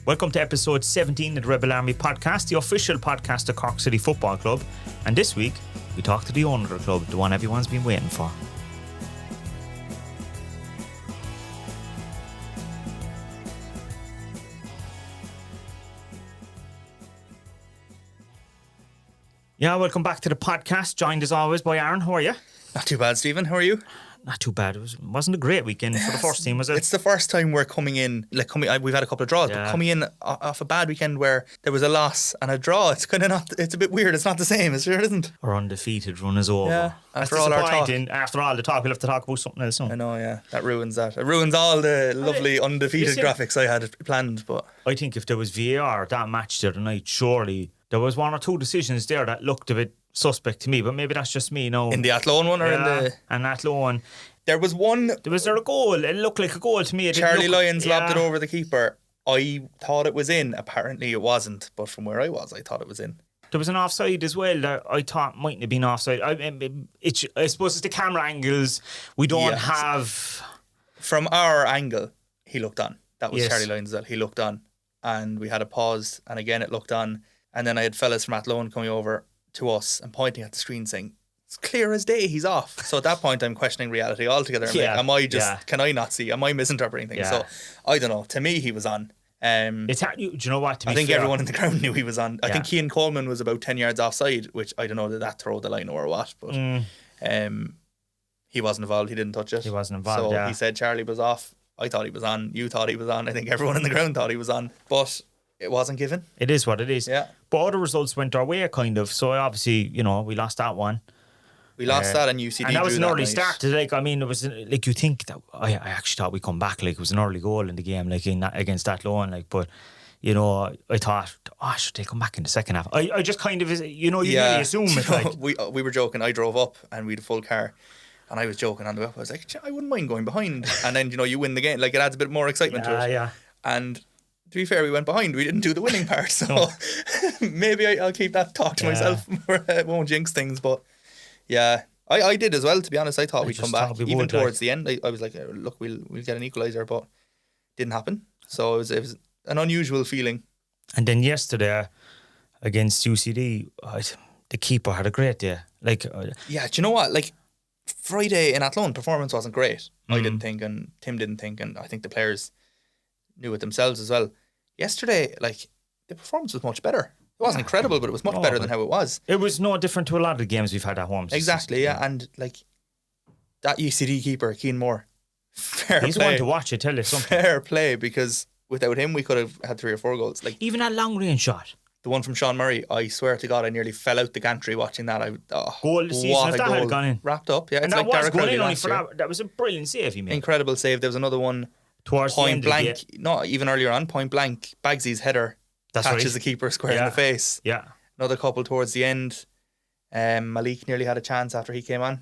Welcome to episode 17 of the Rebel Army podcast, the official podcast of Cork City Football Club. And this week, we talk to the owner of the club, the one everyone's been waiting for. Yeah, welcome back to the podcast, joined as always by Aaron. How are you? Not too bad, Stephen. How are you? Not too bad. Wasn't a great weekend for the first team, was it? It's the first time we're coming in, we've had a couple of draws, but coming in off a bad weekend where there was a loss and a draw, it's kind of not, it's a bit weird. It's not the same, it sure isn't. Our undefeated run is over. Yeah, after all our talk. After all the talk, we'll have to talk about something else soon. I know, yeah. That ruins that. It ruins all the lovely undefeated graphics I had planned. But I think if there was VAR that match the other night, surely there was one or two decisions there that looked a bit suspect to me, but maybe that's just me now. In the Athlone one or in the... And Athlone. There was one... Was there a goal? It looked like a goal to me. Charlie Lyons lobbed it over the keeper. I thought it was in. Apparently it wasn't. But from where I was, I thought it was in. There was an offside as well that I thought mightn't have been offside. I suppose it's the camera angles. We don't have... From our angle, he looked on. That was Yes. Charlie Lyons that he looked on. And we had a pause. And again, it looked on. And then I had fellas from Athlone coming over to us and pointing at the screen saying, it's clear as day he's off. So at that point I'm questioning reality altogether. I'm like, can I not see? Am I misinterpreting things? So I don't know. To me he was on. Do you know what? To be I think fair, everyone in the ground knew he was on. I think Cian Coleman was about 10 yards offside, which I don't know did that throw the line or what, but he wasn't involved. He didn't touch it. He wasn't involved. So he said Charlie was off. I thought he was on. You thought he was on. I think everyone in the ground thought he was on, but it wasn't given. It is what it is. Yeah. But other results went our way, kind of. So obviously, we lost that one. We lost that, and UCD and that was drew an early night. start. It was like you think that I actually thought we'd come back. Like it was an early goal in the game, like against Athlone. Like, but I thought, should they come back in the second half? I just kind of, you really assume it. Like we were joking. I drove up and we had a full car, and I was joking on the way up. I was like, I wouldn't mind going behind, and then you win the game. Like it adds a bit more excitement to it. Yeah. And to be fair, we went behind. We didn't do the winning part, so maybe I'll keep that talk to myself. It won't jinx things, but yeah, I did as well. To be honest, I thought we'd come back even towards the end. I was like, look, we'll get an equaliser, but didn't happen. So it was an unusual feeling. And then yesterday against UCD, the keeper had a great day. Like, do you know what? Like Friday in Athlone, performance wasn't great. I didn't think, and Tim didn't think, and I think the players knew it themselves as well. Yesterday, like the performance was much better. It wasn't incredible, but it was much better than how it was. It was no different to a lot of the games we've had at home. Exactly, yeah. And like that UCD keeper, Keane Moore, he's one to watch. I tell you something. Fair play, because without him, we could have had 3 or 4 goals. Like even that long range shot. The one from Sean Murray, I swear to God, I nearly fell out the gantry watching that. Goal of the season, if that had gone in. Wrapped up, yeah. And it's that like was going in only for that. That was a brilliant save he made. Incredible save. There was another one towards point the end blank, not even earlier on, point blank. Bagsy's header catches the keeper square in the face. Yeah. Another couple towards the end. Malik nearly had a chance after he came on. It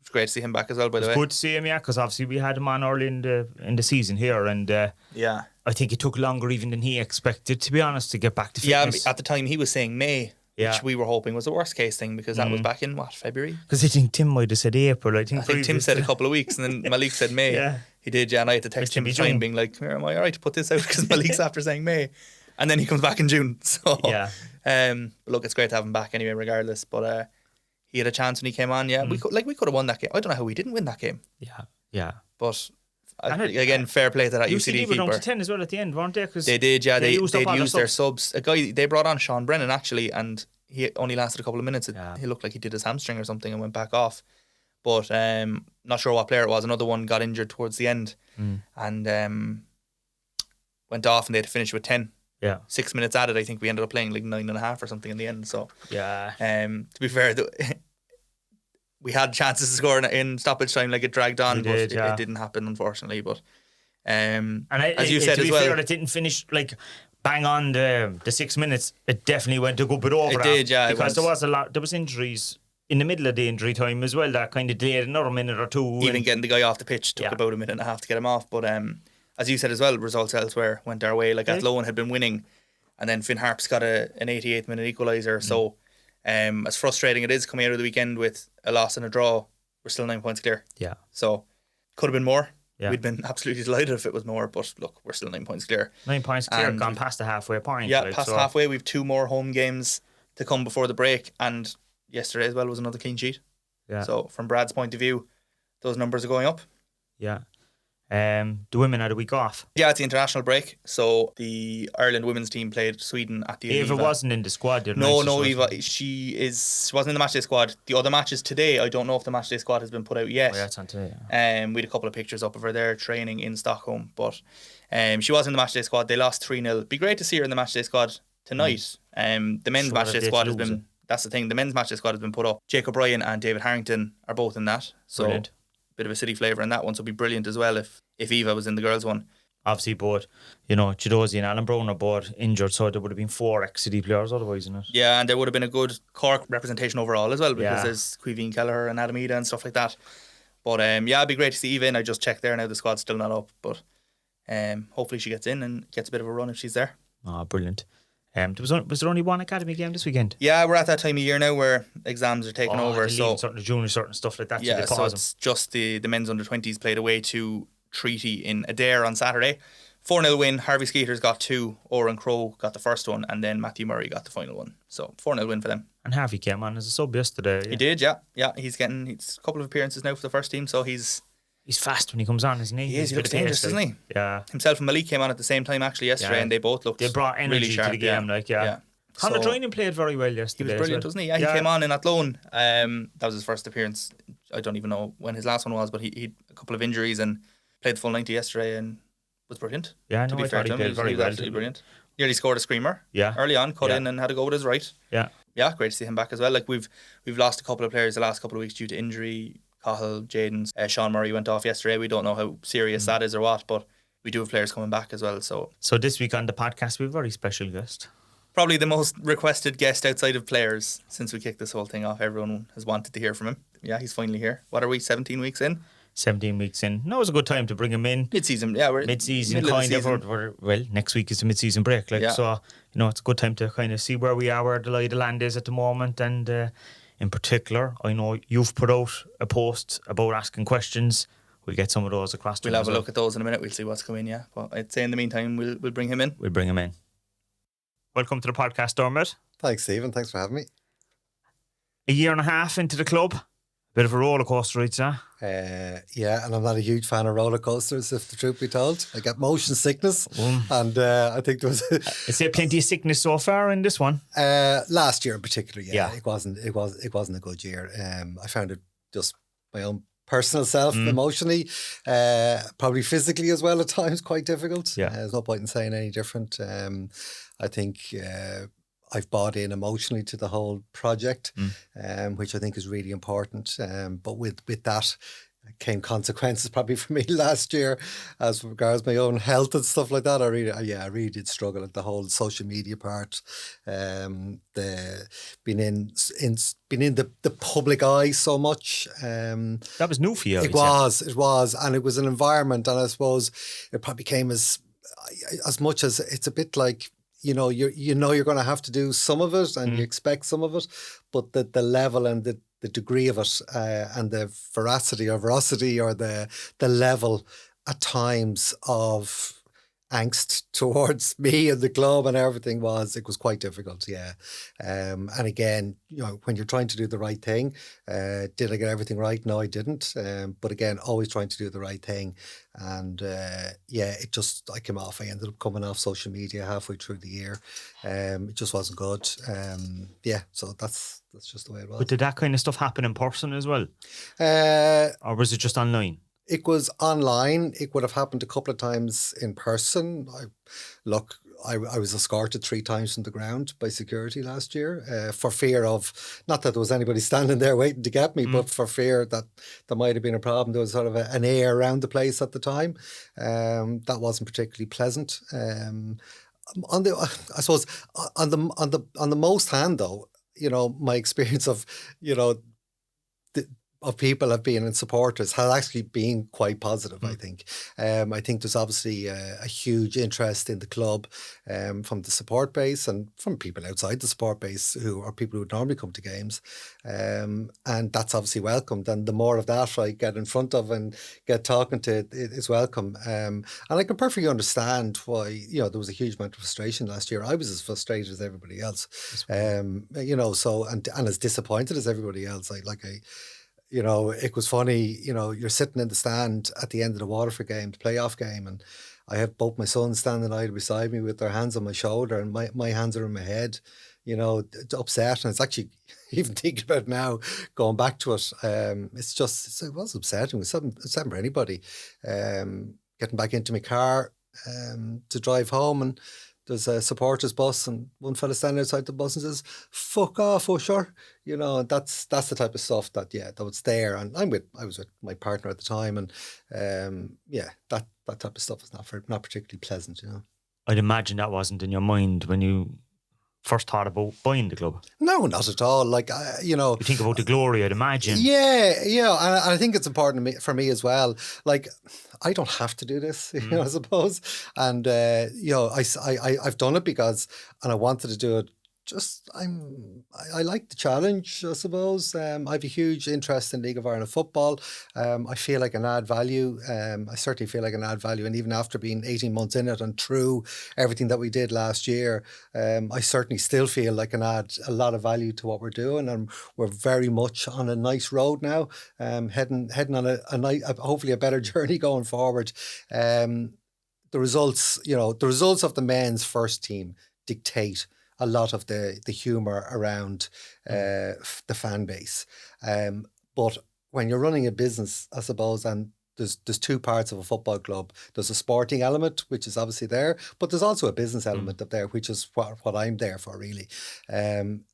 was great to see him back as well, by the way. It's good to see him, because obviously we had him on early in the season here, and I think it took longer even than he expected, to be honest, to get back to fitness. Yeah, at the time he was saying May, which we were hoping was the worst case thing, because that was back in February? Because I think Tim might have said April. I think Tim said a couple of weeks, and then Malik said May. Yeah. He did, and I had to text him trying, being like, am I alright to put this out? Because Malik's after saying May. And then he comes back in June. So but look, it's great to have him back anyway, regardless. But he had a chance when he came on. Yeah, we could have won that game. I don't know how we didn't win that game. Yeah. But again, fair play to that UCD keeper. They were down to 10 as well at the end, weren't they? They did, yeah. They used their subs. A guy they brought on, Sean Brennan, actually, and he only lasted a couple of minutes. He looked like he did his hamstring or something and went back off. But not sure what player it was. Another one got injured towards the end and went off, and they had to finish with 10. Yeah. 6 minutes added. I think we ended up playing like 9.5 or something in the end. So to be fair, we had chances to score in stoppage time. Like it dragged on, it didn't happen, unfortunately. But as you said as well, it didn't finish like bang on the 6 minutes. It definitely went a good bit over. It did, yeah. Because there was injuries in the middle of the injury time as well that kind of delayed another minute or two. Even getting the guy off the pitch took about a minute and a half to get him off. But as you said as well, results elsewhere went our way. Like Athlone had been winning, and then Finn Harps got an 88th minute equaliser. So as frustrating it is coming out of the weekend with a loss and a draw, we're still 9 points clear. Yeah. So could have been more. we'd been absolutely delighted if it was more, but look, we're still 9 points clear. 9 points clear, and gone past the halfway point. Yeah, past halfway. We've 2 more home games to come before the break, and yesterday as well was another clean sheet. Yeah. So from Brad's point of view, those numbers are going up. Yeah. The women had a week off. Yeah, it's the international break. So the Ireland women's team played Sweden at the Eva wasn't in the squad, didn't No, Eva. She wasn't in the matchday squad. The other matches today, I don't know if the matchday squad has been put out yet. Oh, yeah, it's on today. Yeah. We had a couple of pictures up of her there training in Stockholm, but she was in the matchday squad. They lost 3-0. Be great to see her in the matchday squad tonight. The men's matchday squad has been. That's the thing. The men's matchday squad has been put up. Jacob Ryan and David Harrington are both in that. So brilliant. Bit of a city flavour in that one. So it'd be brilliant as well if Eva was in the girls' one. Obviously, both, Chidozie and Alan Brown are both injured, so there would have been 4 ex-City players otherwise, isn't it? Yeah, and there would have been a good Cork representation overall as well, because there's Caoimhín Kelleher and Adam Ida and stuff like that. But it'd be great to see Eva in. I just checked there now, the squad's still not up, but hopefully she gets in and gets a bit of a run if she's there. Oh, brilliant. Was there only one academy game this weekend? Yeah, we're at that time of year now where exams are taking over. So the junior certain stuff like that. Yeah, so it's just the men's under-20s played away to Treaty in Adair on Saturday. 4-0 win. Harvey Skeeter's got 2. Oran Crowe got the first one, and then Matthew Murray got the final one. So 4-0 win for them. And Harvey came on as a sub yesterday. He did, yeah. He's a couple of appearances now for the first team, so he's fast when he comes on, isn't he? He looks dangerous, doesn't he? Yeah. Himself and Malik came on at the same time actually yesterday, and they both looked. They brought energy really sharp, to the game, Conor Drynan played very well yesterday. He was brilliant, wasn't he? Yeah, he came on in Athlone. That was his first appearance. I don't even know when his last one was, but he had a couple of injuries and played the full 90 yesterday and was brilliant. Yeah, no, I thought he played very well. Absolutely brilliant. Nearly scored a screamer. Yeah. Early on, cut in and had to go with his right. Yeah. Yeah, great to see him back as well. Like we've lost a couple of players the last couple of weeks due to injury. Cahill, Jadens, Sean Murray went off yesterday. We don't know how serious that is or what, but we do have players coming back as well. So this week on the podcast, we have a very special guest. Probably the most requested guest outside of players since we kicked this whole thing off. Everyone has wanted to hear from him. Yeah, he's finally here. What are we, 17 weeks in? 17 weeks in. No, it was a good time to bring him in. Mid-season, yeah. We're mid-season kind of. Well, next week is the mid-season break. So, it's a good time to kind of see where we are, where the lie of the land is at the moment. And in particular, I know you've put out a post about asking questions. We'll get some of those across to We'll have a look at those in a minute. We'll see what's coming, yeah. But I'd say in the meantime, we'll bring him in. We'll bring him in. Welcome to the podcast, Dermot. Thanks, Stephen. Thanks for having me. A year and a half into the club. Bit of a roller coaster, I'd say. Yeah, and I'm not a huge fan of roller coasters, if the truth be told. I get motion sickness, and I think there was. Is there plenty of sickness so far in this one? Last year in particular, it wasn't a good year. I found it just my own personal self, emotionally, probably physically as well at times, quite difficult. Yeah, there's no point in saying any different. I think I've bought in emotionally to the whole project, which I think is really important. But with that came consequences probably for me last year as regards my own health and stuff like that. I really did struggle at the whole social media part. The being in the public eye so much. That was new for you. It was, and it was an environment, and I suppose it probably came as much as it's a bit like. You're going to have to do some of it, and you expect some of it, but the level and the degree of it, and the veracity or the level at times of angst towards me and the club and everything was quite difficult. Yeah, and again, when you're trying to do the right thing, did I get everything right? No, I didn't. But again, always trying to do the right thing, and I came off. I ended up coming off social media halfway through the year. It just wasn't good. So that's just the way it was. But did that kind of stuff happen in person as well, or was it just online? It was online. It would have happened a couple of times in person. I was escorted 3 times from the ground by security last year for fear of, not that there was anybody standing there waiting to get me, but for fear that there might have been a problem. There was sort of an air around the place at the time. That wasn't particularly pleasant. On the most hand though, my experience of, of people have been and supporters has actually been quite positive, I think. I think there's obviously a huge interest in the club from the support base and from people outside the support base who are people who would normally come to games. And that's obviously welcomed. And the more of that I get in front of and get talking to, it is welcome. And I can perfectly understand why, you know, there was a huge amount of frustration last year. I was as frustrated as everybody else. You know, so, and as disappointed as everybody else. You know, it was funny, you know, you're sitting in the stand at the end of the Waterford game, the playoff game, and I have both my sons standing idle beside me with their hands on my shoulder and my hands are in my head, you know, upset. And it's actually, even thinking about it now, going back to it, it's just, it was upsetting. It's upsetting for anybody. Getting back into my car to drive home, and there's a supporters bus and one fella standing outside the bus and says, "Fuck off, Usher." You know, that's the type of stuff that was there. And I was with my partner at the time, and that type of stuff is not particularly pleasant, you know. I'd imagine that wasn't in your mind when you first thought about buying the club. No, not at all. Like, you know, you think about the glory, I'd imagine. Yeah, and I think it's important for me as well. Like, I don't have to do this, you know, I suppose. And you know, I've done it because, and I wanted to do it. I like the challenge, I suppose. I have a huge interest in League of Ireland football. I feel I can add value. I certainly feel I can add value. And even after being 18 months in it and through everything that we did last year, I certainly still feel I can add a lot of value to what we're doing. And we're very much on a nice road now, heading on hopefully a better journey going forward. The results of the men's first team dictate a lot of the humour around the fan base. But when you're running a business, I suppose, and there's two parts of a football club. There's a sporting element, which is obviously there, but there's also a business element up there, which is what I'm there for, really. And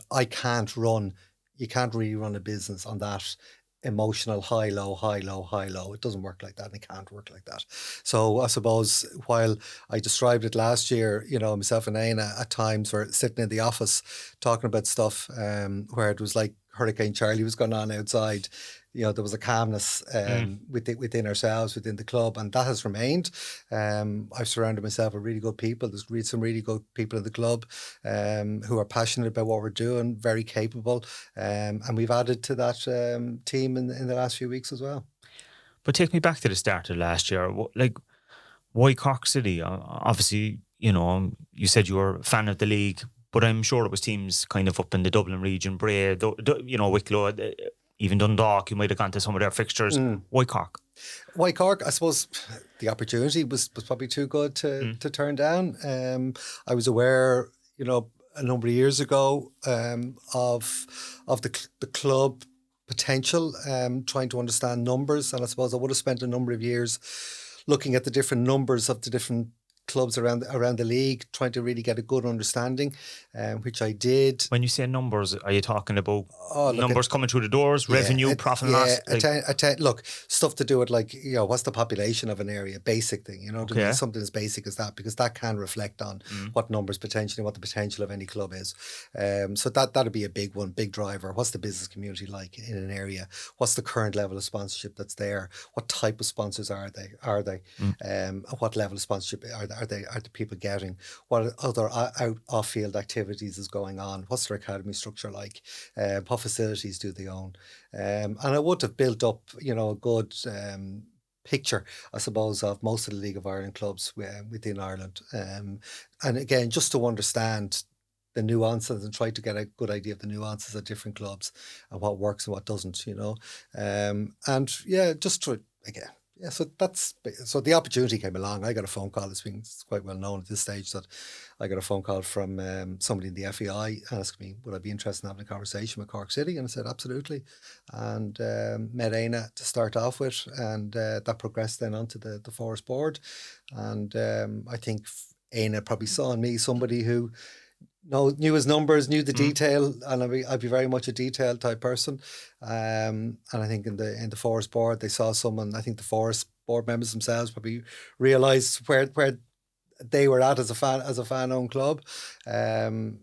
you can't really run a business on that emotional high, low, high, low, high, low. It doesn't work like that, and it can't work like that. So I suppose while I described it last year, you know, myself and Aina at times were sitting in the office talking about stuff where it was like Hurricane Charlie was going on outside. You know, there was a calmness within ourselves, within the club, and that has remained. I've surrounded myself with really good people. There's some really good people in the club who are passionate about what we're doing, very capable, and we've added to that team in the last few weeks as well. But take me back to the start of last year. Like, why Cork City? Obviously, you know, you said you were a fan of the league, but I'm sure it was teams kind of up in the Dublin region, Bray, you know, Wicklow, even Dundalk. You might have gone to some of their fixtures. Why Cork? Why Cork? I suppose the opportunity was probably too good to turn down. I was aware, you know, a number of years ago of the club potential, trying to understand numbers, and I suppose I would have spent a number of years looking at the different numbers of the different clubs around the league, trying to really get a good understanding, which I did. When you say numbers, are you talking about numbers coming through the doors, revenue, profit and loss? Look, stuff to do with, like, you know, what's the population of an area, basic thing, you know, something as basic as that, because that can reflect on what numbers potentially, what the potential of any club is. So that'd be a big one, big driver. What's the business community like in an area? What's the current level of sponsorship that's there? What type of sponsors are they? What level of sponsorship are the people getting? What other off-field activities is going on? What's their academy structure like? What facilities do they own? And I would have built up, you know, a good picture, I suppose, of most of the League of Ireland clubs within Ireland. And again, just to understand the nuances and try to get a good idea of the nuances of different clubs and what works and what doesn't, you know. And yeah, just to, again, yeah, so the opportunity came along. I got a phone call. It's quite well known at this stage that I got a phone call from somebody in the FEI asking me would I be interested in having a conversation with Cork City, and I said absolutely, and met Aina to start off with, and that progressed then onto the Forest board, and I think Aina probably saw in me somebody who knew his numbers, knew the detail, and I'd be very much a detail type person. And I think in the Forest board, they saw someone. I think the Forest board members themselves probably realised where they were at as a fan-owned club. And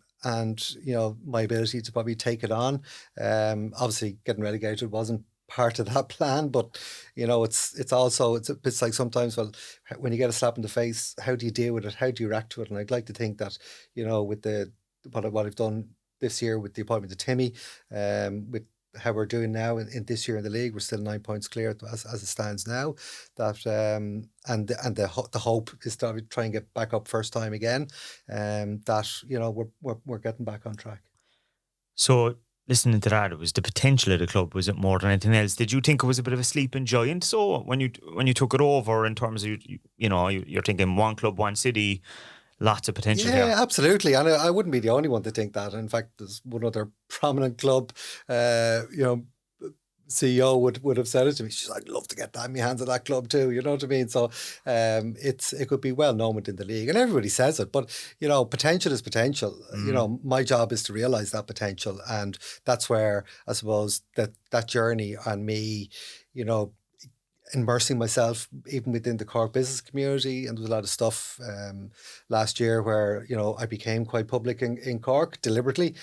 you know, my ability to probably take it on. Obviously, getting relegated wasn't part of that plan, but it's also it's like sometimes, well, when you get a slap in the face, how do you deal with it? How do you react to it? And I'd like to think that with what I've done this year with the appointment of Timmy, with how we're doing now in this year in the league, we're still 9 points clear as it stands now. That and the hope is to try and get back up first time again. That we're getting back on track. So listening to that, it was the potential of the club. Was it more than anything else? Did you think it was a bit of a sleeping giant? So when you took it over, in terms of you're thinking one club, one city. Lots of potential here. Yeah, absolutely. And I wouldn't be the only one to think that. In fact, there's one other prominent club, CEO would have said it to me. She's like, I'd love to get that in my hands of that club too. You know what I mean? So it could be well known within the league, and everybody says it. But potential is potential. My job is to realise that potential, and that's where I suppose that journey and me, immersing myself even within the Cork business community, and there was a lot of stuff last year where I became quite public in Cork deliberately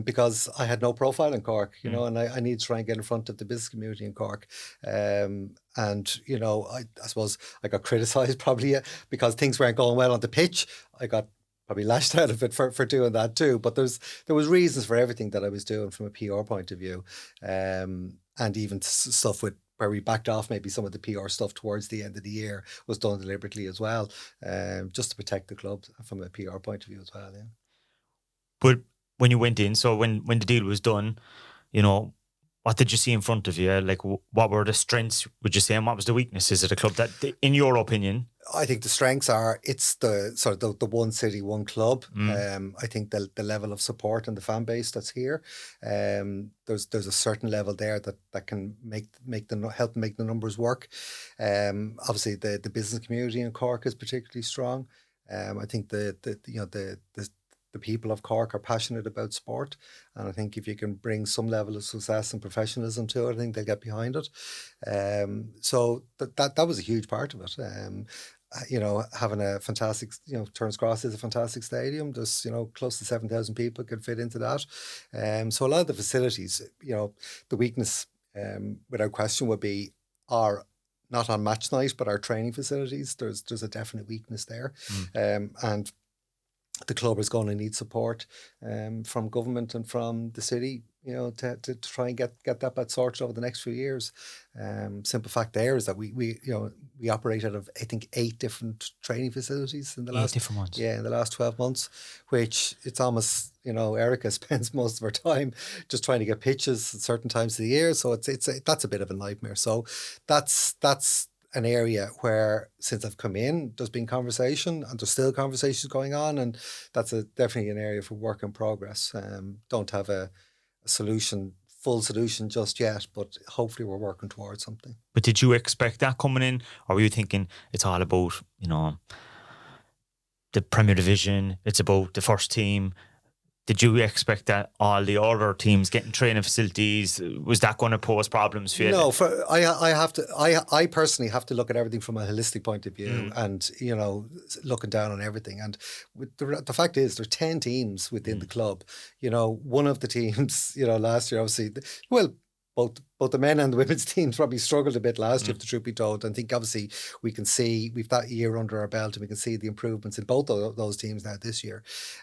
because I had no profile in Cork, and I need to try and get in front of the business community in Cork. And I suppose I got criticised probably because things weren't going well on the pitch. I got probably lashed out of it for doing that too. But there was reasons for everything that I was doing from a PR point of view, and even stuff with where we backed off maybe some of the PR stuff towards the end of the year was done deliberately as well, just to protect the club from a PR point of view as well. Yeah. But when you went in, so when the deal was done, what did you see in front of you? Like, what were the strengths, would you say, and what was the weaknesses of the club that, in your opinion? I think the strengths are, it's the one city, one club. I think the level of support and the fan base that's here. There's a certain level there that can help make the numbers work. Obviously, the business community in Cork is particularly strong. I think the people of Cork are passionate about sport, and I think if you can bring some level of success and professionalism to it, I think they'll get behind it. So that was a huge part of it. Having a fantastic, Turns Cross is a fantastic stadium. There's, close to 7,000 people could fit into that. So a lot of the facilities, the weakness, without question, would be our, not on match night, but our training facilities. There's a definite weakness there. And the club is going to need support from government and from the city, to try and get that bit sorted over the next few years. Simple fact there is that we operate out of, I think, 8 different training facilities in the last 12 months, which it's almost, Erica spends most of her time just trying to get pitches at certain times of the year. So that's a bit of a nightmare. So that's an area where, since I've come in, there's been conversation, and there's still conversations going on, and that's definitely an area for work in progress. Don't have a full solution just yet, but hopefully we're working towards something. But did you expect that coming in, or were you thinking it's all about, the Premier Division, it's about the first team? Did you expect that all the other teams getting training facilities, was that going to pose problems for you? No, I personally have to look at everything from a holistic point of view, and looking down on everything. And the fact is, there's 10 teams within the club. One of the teams, last year, obviously, both the men and the women's teams probably struggled a bit last year, if the truth be told. I think obviously we can see we've that year under our belt, and we can see the improvements in both of those teams now this year.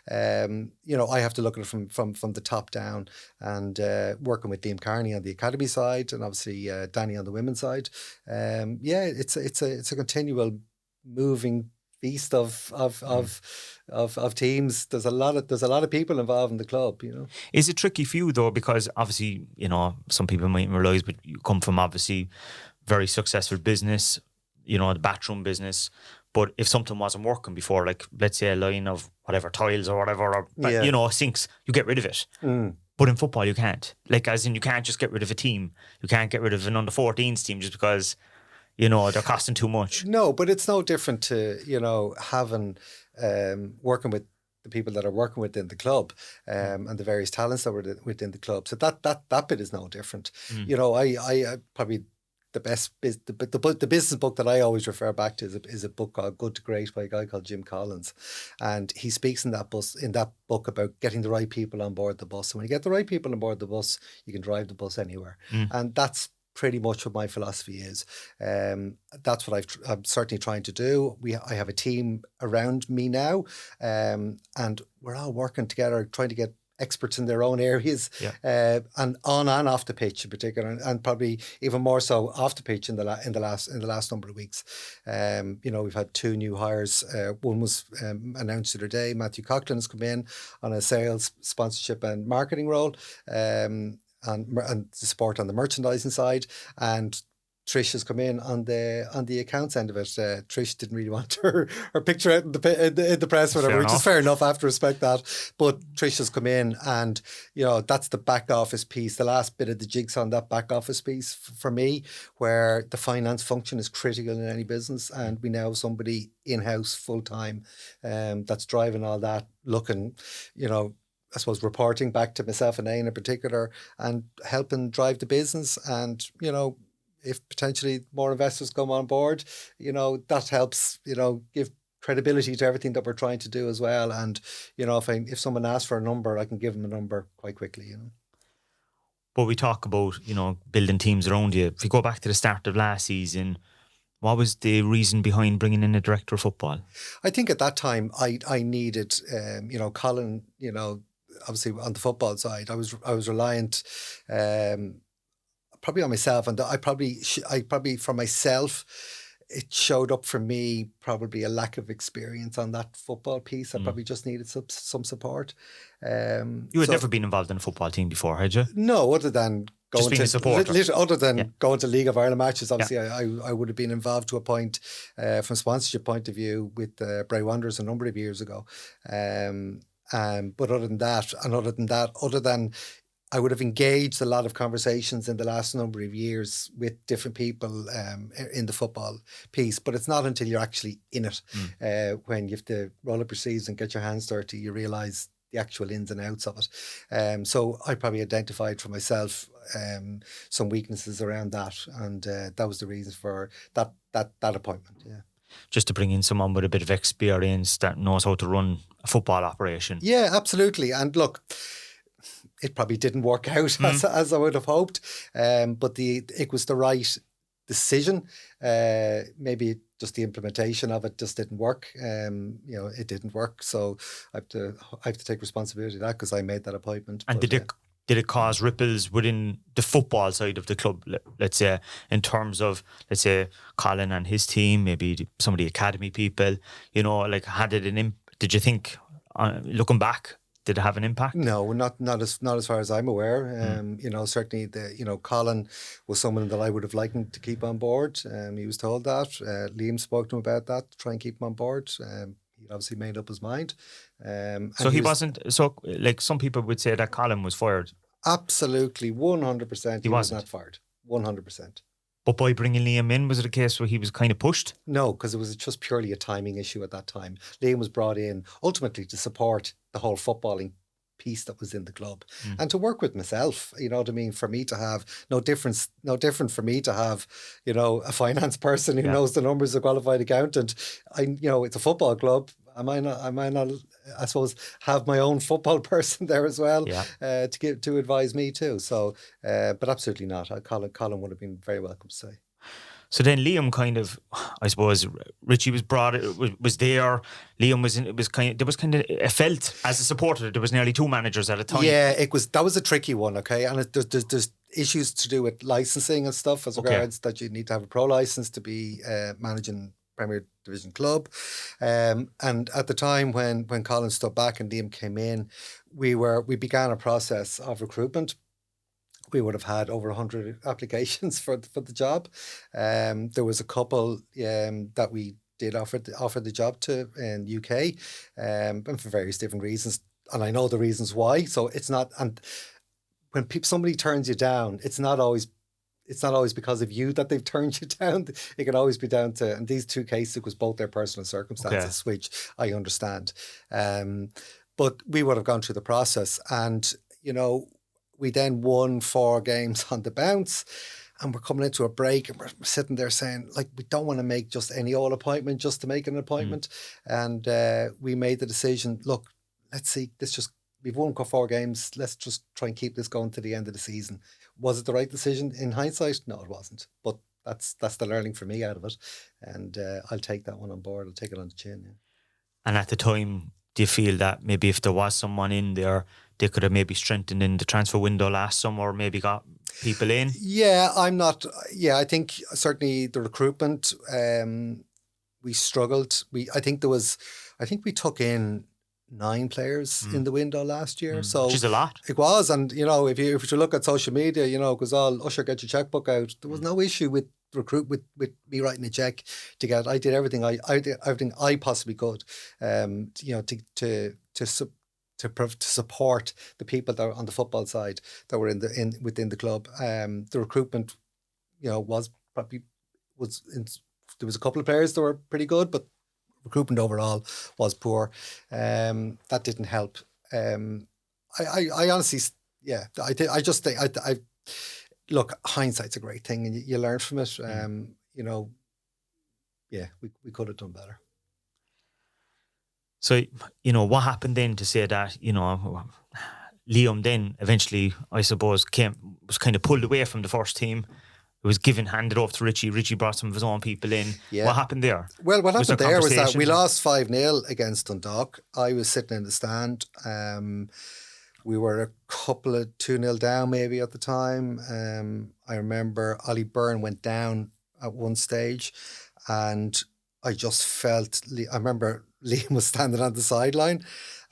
I have to look at it from the top down, and working with Liam Carney on the academy side, and obviously Danny on the women's side. It's a continual moving feast of teams. There's a lot of people involved in the club. Is it tricky for you though, because obviously some people mightn't realise, but you come from obviously very successful business, the bathroom business. But if something wasn't working before, like let's say a line of whatever tiles or whatever, or sinks, you get rid of it. But in football you can't. Like, as in, you can't just get rid of a team. You can't get rid of an under-14s team just because they're costing too much. No, but it's no different to, having, working with the people that are working within the club, and the various talents that were within the club. So that bit is no different. I probably the business book that I always refer back to is a book called Good to Great by a guy called Jim Collins. And he speaks in that book about getting the right people on board the bus. And when you get the right people on board the bus, you can drive the bus anywhere. And that's pretty much what my philosophy is. That's what I'm certainly trying to do. I have a team around me now, and we're all working together, trying to get experts in their own areas, and on and off the pitch in particular, and probably even more so off the pitch in the last number of weeks. We've had 2 new hires. One was announced the other day. Matthew Coughlin has come in on a sales, sponsorship, and marketing role, and support on the merchandising side, and Trish has come in on the accounts end of it. Trish didn't really want her picture out in the press, whatever, which is fair enough. I have to respect that. But Trish has come in, and that's the back office piece, the last bit of the jigsaw on that back office piece for me, where the finance function is critical in any business, and we now have somebody in-house full time that's driving all that, looking, I suppose, reporting back to myself and Aine in particular, and helping drive the business. And if potentially more investors come on board, that helps, give credibility to everything that we're trying to do as well. And, if someone asks for a number, I can give them a number quite quickly, But we talk about, building teams around you. If you go back to the start of last season, what was the reason behind bringing in a director of football? I think at that time I needed, Colin, obviously on the football side, I was reliant, probably on myself, and I probably for myself, it showed up for me probably a lack of experience on that football piece. I probably just needed some support. You had never been involved in a football team before, had you? No, other than going to supporter. Going to League of Ireland matches. Obviously, I would have been involved to a point from a sponsorship point of view with Bray Wanderers a number of years ago. But other than I would have engaged a lot of conversations in the last number of years with different people in the football piece, but it's not until you're actually in it, when you have to roll up your sleeves and get your hands dirty, you realise the actual ins and outs of it. So I probably identified for myself some weaknesses around that, and that was the reason for that appointment. Yeah. Just to bring in someone with a bit of experience that knows how to run a football operation. Yeah, absolutely. And look, it probably didn't work out as I would have hoped, but it was the right decision. Maybe just the implementation of it just didn't work. It didn't work, so I have to take responsibility of that, because I made that appointment. And did it cause ripples within the football side of the club? Let's say, in terms of, let's say, Colin and his team, maybe some of the academy people. Had it did you think, looking back, did it have an impact? No, not as far as I'm aware. Certainly Colin was someone that I would have liked to keep on board. He was told that. Liam spoke to him about that, to try and keep him on board. He obviously made up his mind. So he wasn't. So, like, some people would say that Colin was fired. Absolutely, 100%. He was not fired. 100%. But by bringing Liam in, was it a case where he was kind of pushed? No, because it was just purely a timing issue at that time. Liam was brought in ultimately to support the whole footballing piece that was in the club, and to work with myself. You know what I mean? For me to have no different for me to have, a finance person who knows the numbers, a qualified accountant. It's a football club. I might not, I suppose, have my own football person there as well, to advise me too. So, but absolutely not. Colin would have been very welcome to say. So then Liam kind of, I suppose, Richie was was there. Liam was in. It felt as a supporter there was nearly 2 managers at a time. Yeah, that was a tricky one. Okay, and there's issues to do with licensing and stuff as regards that you need to have a pro license to be managing Premier Division club, and at the time when Colin stood back and Liam came in, we began a process of recruitment. We would have had over 100 applications for the job. There was a couple that we did offer the job to in UK, and for various different reasons, and I know the reasons why. So it's not, and when somebody turns you down, it's not always because of you that they've turned you down. It can always be down to, in these 2 cases, it was both their personal circumstances, which I understand. But we would have gone through the process, and we then won 4 games on the bounce, and we're coming into a break, and we're sitting there saying, like, we don't want to make just any old appointment just to make an appointment. And we made the decision, look, let's see, let's just we've won 4 games. Let's just try and keep this going to the end of the season. Was it the right decision in hindsight? No, it wasn't. But that's the learning for me out of it, and I'll take that one on board. I'll take it on the chin. Yeah. And at the time, do you feel that maybe if there was someone in there, they could have maybe strengthened in the transfer window last summer, or maybe got people in? Yeah, I'm not. Yeah, I think certainly the recruitment, we struggled. I think we took in 9 players in the window last year. So which is a lot. It was, and if you look at social media, it was all Usher, get your checkbook out. There was no issue with with me writing a check to get. I did everything I did everything I possibly could, to support the people that are on the football side that were within the club. The recruitment, there was a couple of players that were pretty good, but recruitment overall was poor. That didn't help. I honestly, I just think look, hindsight's a great thing, and you learn from it. We could have done better. So, what happened then to say that, Liam then eventually, I suppose, was kind of pulled away from the first team. It was handed off to Richie. Richie brought some of his own people in. Yeah. What happened there? Well, what happened there was that we lost 5-0 against Dundalk. I was sitting in the stand. We were a couple of 2-0 down maybe at the time. I remember Ollie Byrne went down at one stage, and I just felt... I remember Liam was standing on the sideline,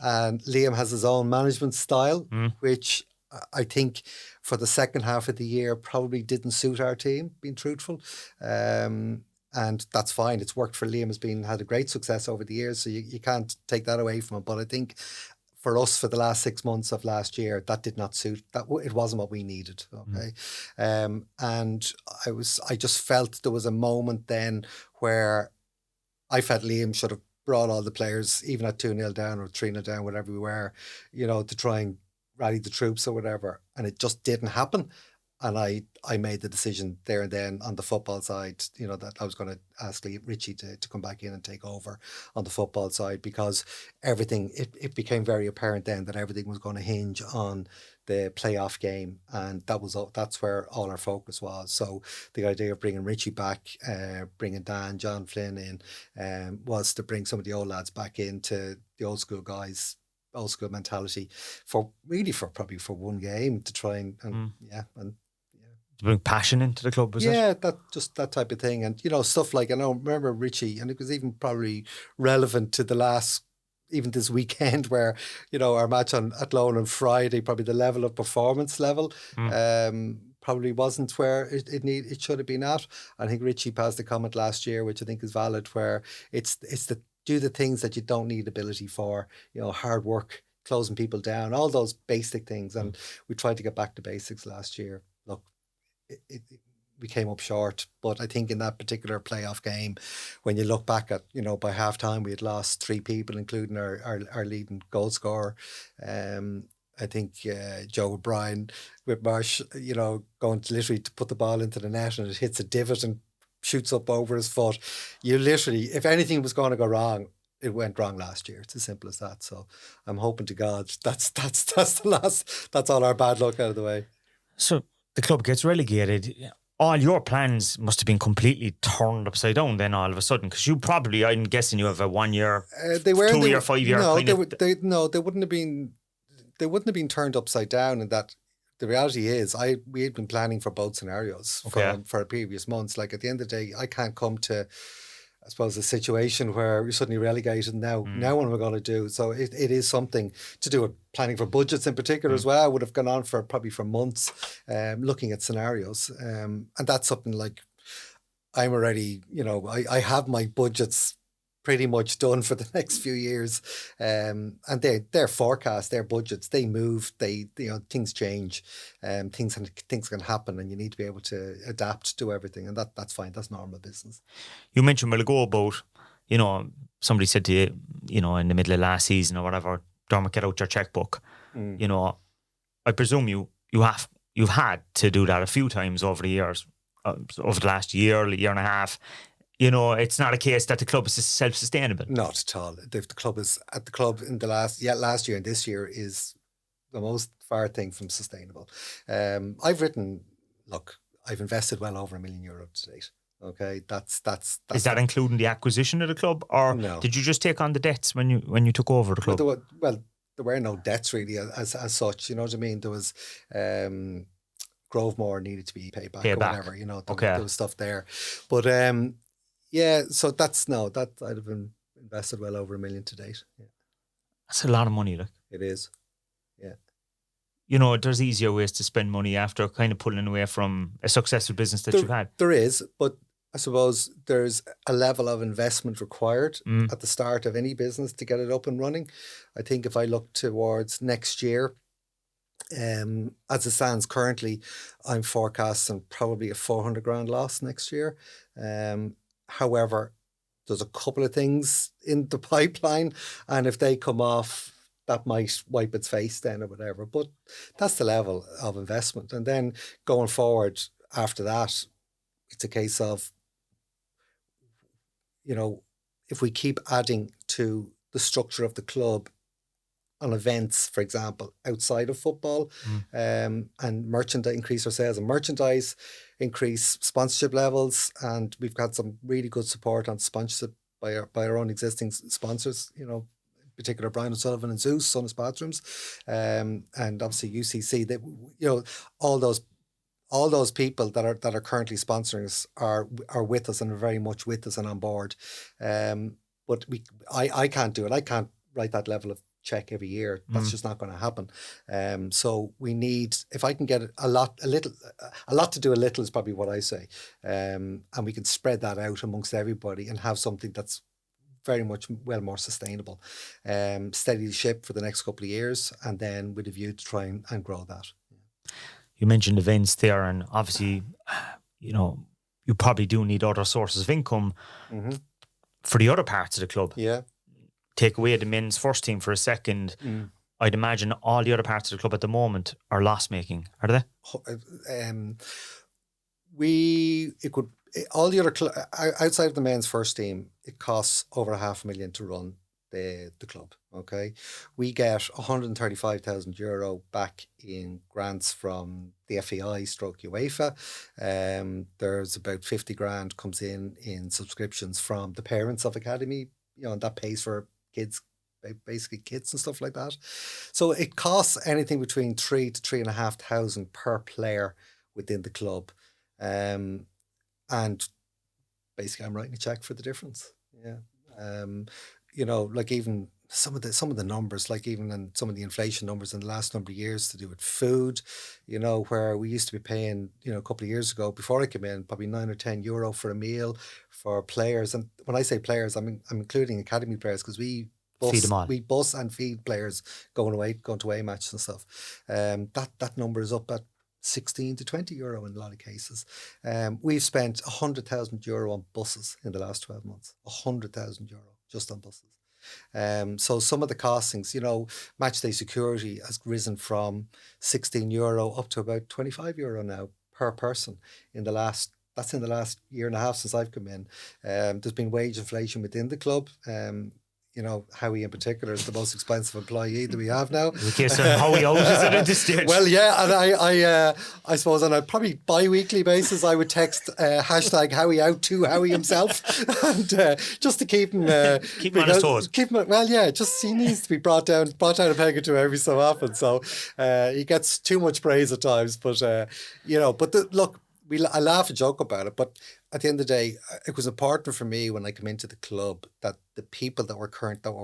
and Liam has his own management style, which I think for the second half of the year probably didn't suit our team, being truthful. And that's fine. It's worked for Liam, had a great success over the years, so you can't take that away from him. But I think for us, for the last 6 months of last year, that did not suit. It wasn't what we needed. Okay, and I just felt there was a moment then where I felt Liam should have brought all the players, even at 2-0 down or 3-0 down, whatever we were, to try and rally the troops or whatever. And it just didn't happen. And I made the decision there and then on the football side, that I was going to ask Richie to come back in and take over on the football side, because everything, it became very apparent then that everything was going to hinge on the playoff game, and that's where all our focus was. So the idea of bringing Richie back, bringing John Flynn in, was to bring some of the old lads back into the old school guys, old school mentality for probably one game to try and to bring passion into the club, was it? Yeah, that type of thing. And stuff like, I remember Richie, and it was even probably relevant to the last, even this weekend, where our match at Lone on Friday, probably the level of performance level probably wasn't where it should have been at. I think Richie passed a comment last year, which I think is valid, where it's do the things that you don't need ability for, hard work, closing people down, all those basic things. And we tried to get back to basics last year. Look, we came up short, but I think in that particular playoff game, when you look back at, by half time, we had lost 3 people, including our leading goal scorer. I think Joe O'Brien with Marsh, going to literally to put the ball into the net, and it hits a divot and shoots up over his foot. You literally, if anything was going to go wrong, it went wrong last year. It's as simple as that. So I'm hoping to God that's the last. That's all our bad luck out of the way. So the club gets relegated. All your plans must have been completely turned upside down then all of a sudden, because you probably, I'm guessing you have a 1 year, 2 year, 5 year. No, they wouldn't have been. They wouldn't have been turned upside down. In that, the reality is, we had been planning for both scenarios for previous months. Like, at the end of the day, I can't come to, I suppose, a situation where we're suddenly relegated. Now what am I going to do? So it is something to do with planning for budgets in particular as well. I would have gone on for months, looking at scenarios. And that's something like, I'm already, I have my budgets pretty much done for the next few years, and their forecast, their budgets, they move, things change, things can happen, and you need to be able to adapt to everything, and that's fine. That's normal business. You mentioned a while ago about, somebody said to you, in the middle of last season or whatever, Dermot, get out your checkbook. I presume you've had to do that a few times over the years, over the last year and a half. You know, it's not a case that the club is self-sustainable. Not at all. The club is at the club in the last year and this year is the most far thing from sustainable. I've invested well over €1 million to date. Okay, that's. Is that including the acquisition of the club, or no? Did you just take on the debts when you took over the club? There were no debts really as such. You know what I mean? There was Grovemore needed to be paid back or whatever. You know, there was stuff there, but so that I'd have been invested well over $1 million to date. Yeah. That's a lot of money, like. It is. Yeah. You know, there's easier ways to spend money after kind of pulling away from a successful business that you've had. There is, but I suppose there's a level of investment required at the start of any business to get it up and running. I think if I look towards next year, as it stands currently, I'm forecasting probably a 400 grand loss next year. However, there's a couple of things in the pipeline, and if they come off, that might wipe its face then or whatever. But that's the level of investment. And then going forward after that, it's a case of, you know, if we keep adding to the structure of the club on events, for example, outside of football, and merchandise, increase our sales and merchandise, increase sponsorship levels, and we've got some really good support on sponsorship by our own existing sponsors, you know, in particular Brian O'Sullivan and Zeus, Sonus Bathrooms, and obviously UCC. That, you know, all those people that are currently sponsoring us are with us and are very much with us and on board. But I can't do it. I can't write that level of check every year. That's just not going to happen. So we need, if I can get a lot to do a little is probably what I say. And we can spread that out amongst everybody and have something that's very much more sustainable. Steady the ship for the next couple of years, and then with a view to try and grow that. You mentioned events there, and obviously, you know, you probably do need other sources of income for the other parts of the club. Yeah. Take away the men's first team for a second. I'd imagine all the other parts of the club at the moment are loss making, are they? All the other outside of the men's first team, it costs over €500,000 to run the club. Okay, we get €135,000 back in grants from the FAI stroke UEFA. There's about 50 grand comes in subscriptions from the parents of academy, you know, and that pays for kids, basically kits and stuff like that. So it costs anything between 3,000 to 3,500 per player within the club. And basically I'm writing a check for the difference. Yeah. You know, like even some of the numbers, like even in some of the inflation numbers in the last number of years to do with food, you know, where we used to be paying, you know, a couple of years ago before I came in, probably €9 or €10 for a meal for players. And when I say players, I'm including academy players, because we bus and feed players going to away matches and stuff. That number is up at €16 to €20 in a lot of cases. We've spent €100,000 on buses in the last 12 months. €100,000 just on buses. So some of the costings, you know, match day security has risen from €16 up to about €25 now per person in the last year and a half since I've come in. There's been wage inflation within the club. You know, Howie in particular is the most expensive employee that we have now. In case Howie owes us at this stage. Well, yeah, and I suppose on a probably bi-weekly basis, I would text hashtag Howie out to Howie himself, and just to keep him on his toes. Well, yeah, just he needs to be brought down a peg or two every so often. So he gets too much praise at times, but you know, look. I laugh and joke about it, but at the end of the day, it was important for me when I came into the club that the people that were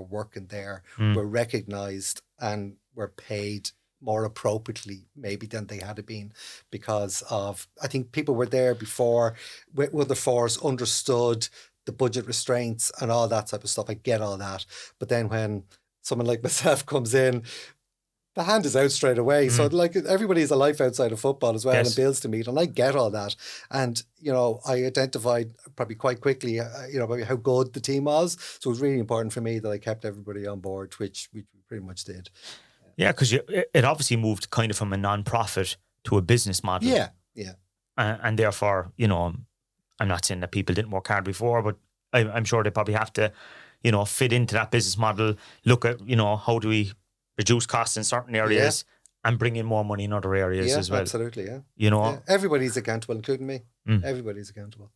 working there were recognised and were paid more appropriately maybe than they had been, because of, I think people were there before with the force, understood the budget restraints and all that type of stuff. I get all that. But then when someone like myself comes in, the hand is out straight away. So like everybody has a life outside of football as well, and bills to meet, and I get all that. And, you know, I identified probably quite quickly, you know, how good the team was. So it was really important for me that I kept everybody on board, which we pretty much did. Yeah, because it obviously moved kind of from a non-profit to a business model. Yeah. And therefore, you know, I'm not saying that people didn't work hard before, but I'm sure they probably have to, fit into that business model, look at, how do we reduce costs in certain areas and bring in more money in other areas as well. Absolutely, yeah. Yeah. Everybody's accountable, including me. Everybody's accountable.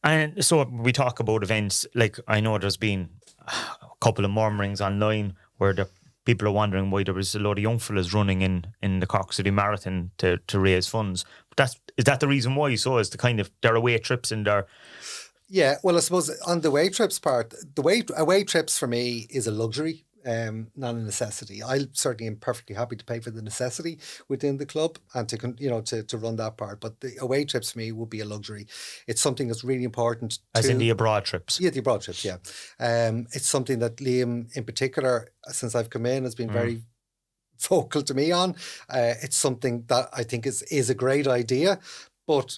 And so we talk about events, like I know there's been a couple of murmurings online where the people are wondering why there was a lot of young fellas running in the Cork City Marathon to raise funds. But is that the reason why? So is the kind of their away trips and their... Yeah, well, I suppose on the away trips part, away trips for me is a luxury. Not a necessity. I certainly am perfectly happy to pay for the necessity within the club and to run that part. But the away trips for me would be a luxury. It's something that's really important. As in the abroad trips? Yeah, the abroad trips, yeah. It's something that Liam in particular, since I've come in, has been very vocal to me on. It's something that I think is a great idea. But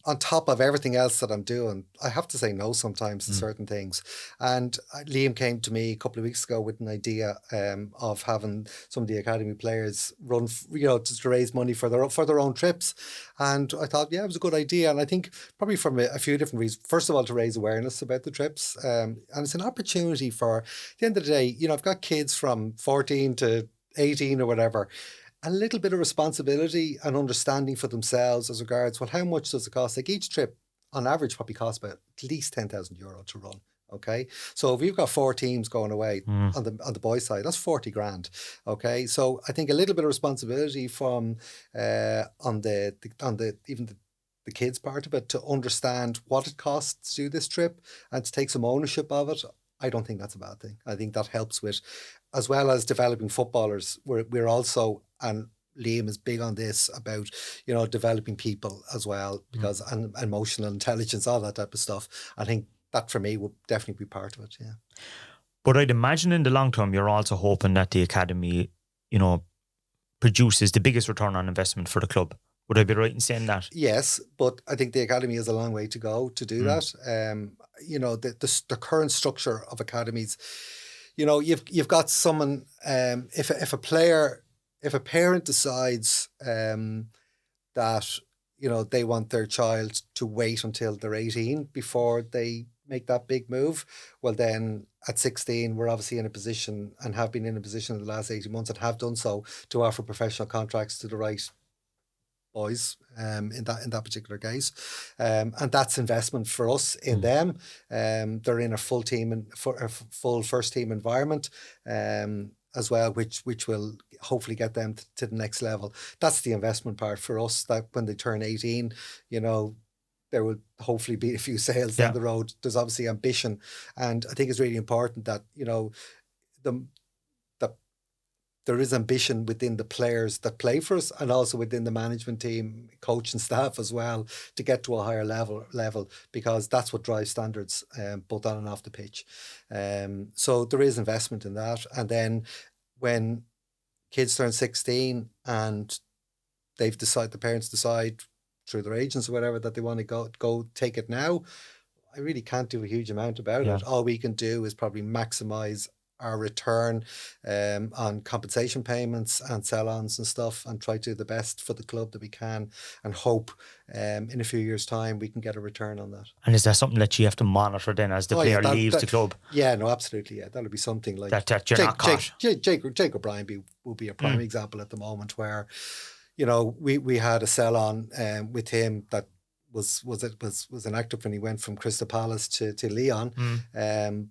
on top of everything else that I'm doing, I have to say no sometimes to certain things. And Liam came to me a couple of weeks ago with an idea of having some of the academy players run, to raise money for their own trips. And I thought, yeah, it was a good idea. And I think probably from a few different reasons. First of all, to raise awareness about the trips. And it's an opportunity for, at the end of the day, I've got kids from 14 to 18 or whatever, a little bit of responsibility and understanding for themselves as regards, well, how much does it cost? Like each trip on average probably costs about at least €10,000 to run. Okay. So if you've got 4 teams going away on the boys' side, that's 40 grand. Okay. So I think a little bit of responsibility from on the kids part of it to understand what it costs to do this trip and to take some ownership of it. I don't think that's a bad thing. I think that helps with, as well as developing footballers. We're also, and Liam is big on this about, developing people as well, because and emotional intelligence, all that type of stuff. I think that for me would definitely be part of it. Yeah. But I'd imagine in the long term, you're also hoping that the academy, produces the biggest return on investment for the club. Would I be right in saying that? Yes, but I think the academy has a long way to go to do that. The current structure of academies, you've got someone, if a parent decides that they want their child to wait until they're 18 before they make that big move, well then at 16 we're obviously in a position and have been in a position in the last 18 months and have done so to offer professional contracts to the right boys in that particular case, and that's investment for us in them. They're in a full team and for a full first team environment as well, which will hopefully get them to the next level. That's the investment part for us, that when they turn 18, there will hopefully be a few sales down the road. There's obviously ambition, and I think it's really important that there is ambition within the players that play for us and also within the management team, coach and staff as well, to get to a higher level because that's what drives standards, both on and off the pitch. So there is investment in that. And then when kids turn 16 and the parents decide through their agents or whatever that they want to go take it now, I really can't do a huge amount about it. All we can do is probably maximise our return on compensation payments and sell-ons and stuff, and try to do the best for the club that we can, and hope in a few years' time we can get a return on that. And is that something that you have to monitor then as the player leaves the club? Yeah, no, absolutely. Yeah, that'll be something like that you're not caught. Jake O'Brien will be a prime example at the moment where, we had a sell-on with him that was an active when he went from Crystal Palace to Leon,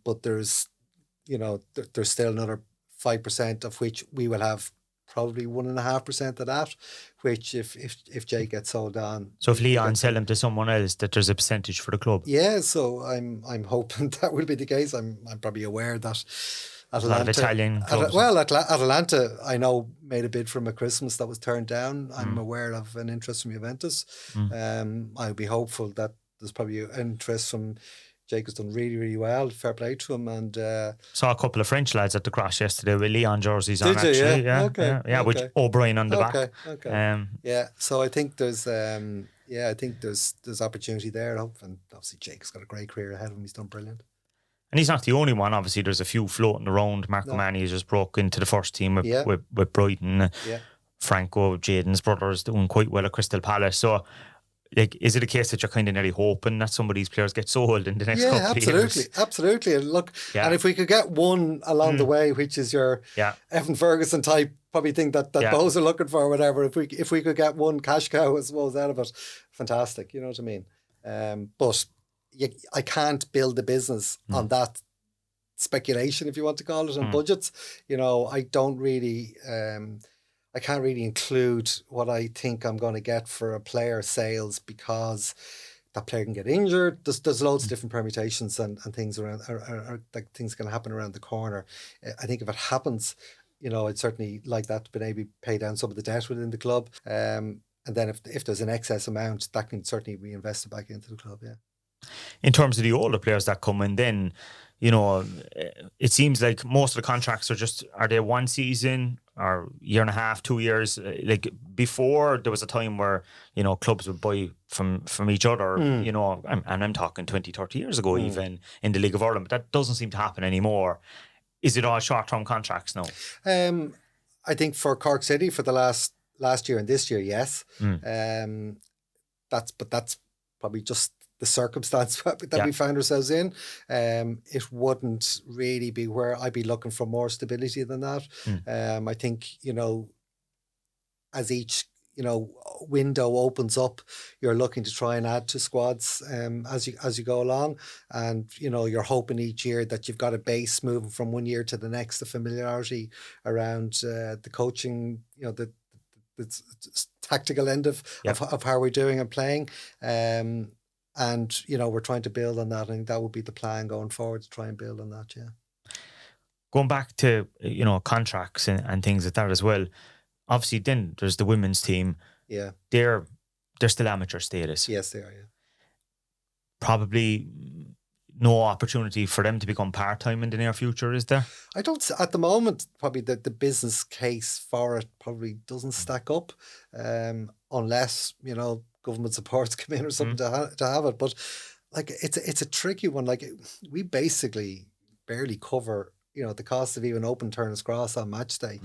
but there's still another 5% of which we will have probably 1.5% of that, which if Jay gets sold on. So if Leon sell him to someone else, that there's a percentage for the club. Yeah, so I'm hoping that will be the case. I'm probably aware that Atalanta, Italian clubs. Atalanta, I know, made a bid from a Christmas that was turned down. I'm aware of an interest from Juventus. I'd be hopeful that there's probably an interest from. Jake has done really, really well. Fair play to him. And saw a couple of French lads at the Cross yesterday with Leon jerseys on. Did you? Actually, yeah. Okay. Yeah, with O'Brien on the back. Okay. So I think there's there's opportunity there. And obviously Jake's got a great career ahead of him. He's done brilliant. And he's not the only one. Obviously, there's a few floating around. Marco Manni has just broke into the first team with Brighton. Franco, Jaden's brother, is doing quite well at Crystal Palace. So like, is it a case that you're kind of nearly hoping that some of these players get sold in the next couple of years? Absolutely. And look, and if we could get one along the way, which is your Evan Ferguson type, probably think that those are looking for, or whatever. If we could get one cash cow, I suppose, out of it, fantastic. You know what I mean? But I can't build a business on that speculation, if you want to call it, on budgets. You know, I don't really. I can't really include what I think I'm going to get for a player sales, because that player can get injured. There's loads of different permutations and things around, or like things can happen around the corner. I think if it happens, you know, I'd certainly like that to maybe pay down some of the debt within the club. And then if there's an excess amount, that can certainly be invested back into the club. Yeah. In terms of the older players that come in, then, you know, it seems like most of the contracts are they 1 season or year and a half, 2 years? Like before, there was a time where, you know, clubs would buy from each other, you know, and I'm talking 20, 30 years ago, even in the League of Ireland, but that doesn't seem to happen anymore. Is it all short-term contracts now? I think for Cork City for the last year and this year, yes. That's probably just the circumstance that we found ourselves in. It wouldn't really be where I'd be looking for more stability than that. I think, you know, as each, you know, window opens up, you're looking to try and add to squads as you go along, and you know, you're hoping each year that you've got a base moving from one year to the next, the familiarity around the coaching, you know, the tactical end of how we're doing and playing. And, you know, we're trying to build on that. I think that would be the plan going forward, to try and build on that, Going back to, you know, contracts and things like that as well, obviously then there's the women's team. Yeah. They're still amateur status. Yes, they are, Probably no opportunity for them to become part-time in the near future, is there? I don't, at the moment, probably the business case for it probably doesn't stack up, unless, you know, government supports come in or something to have it. But like, it's a tricky one. Like, we basically barely cover, you know, the cost of even open Turner's Cross on match day.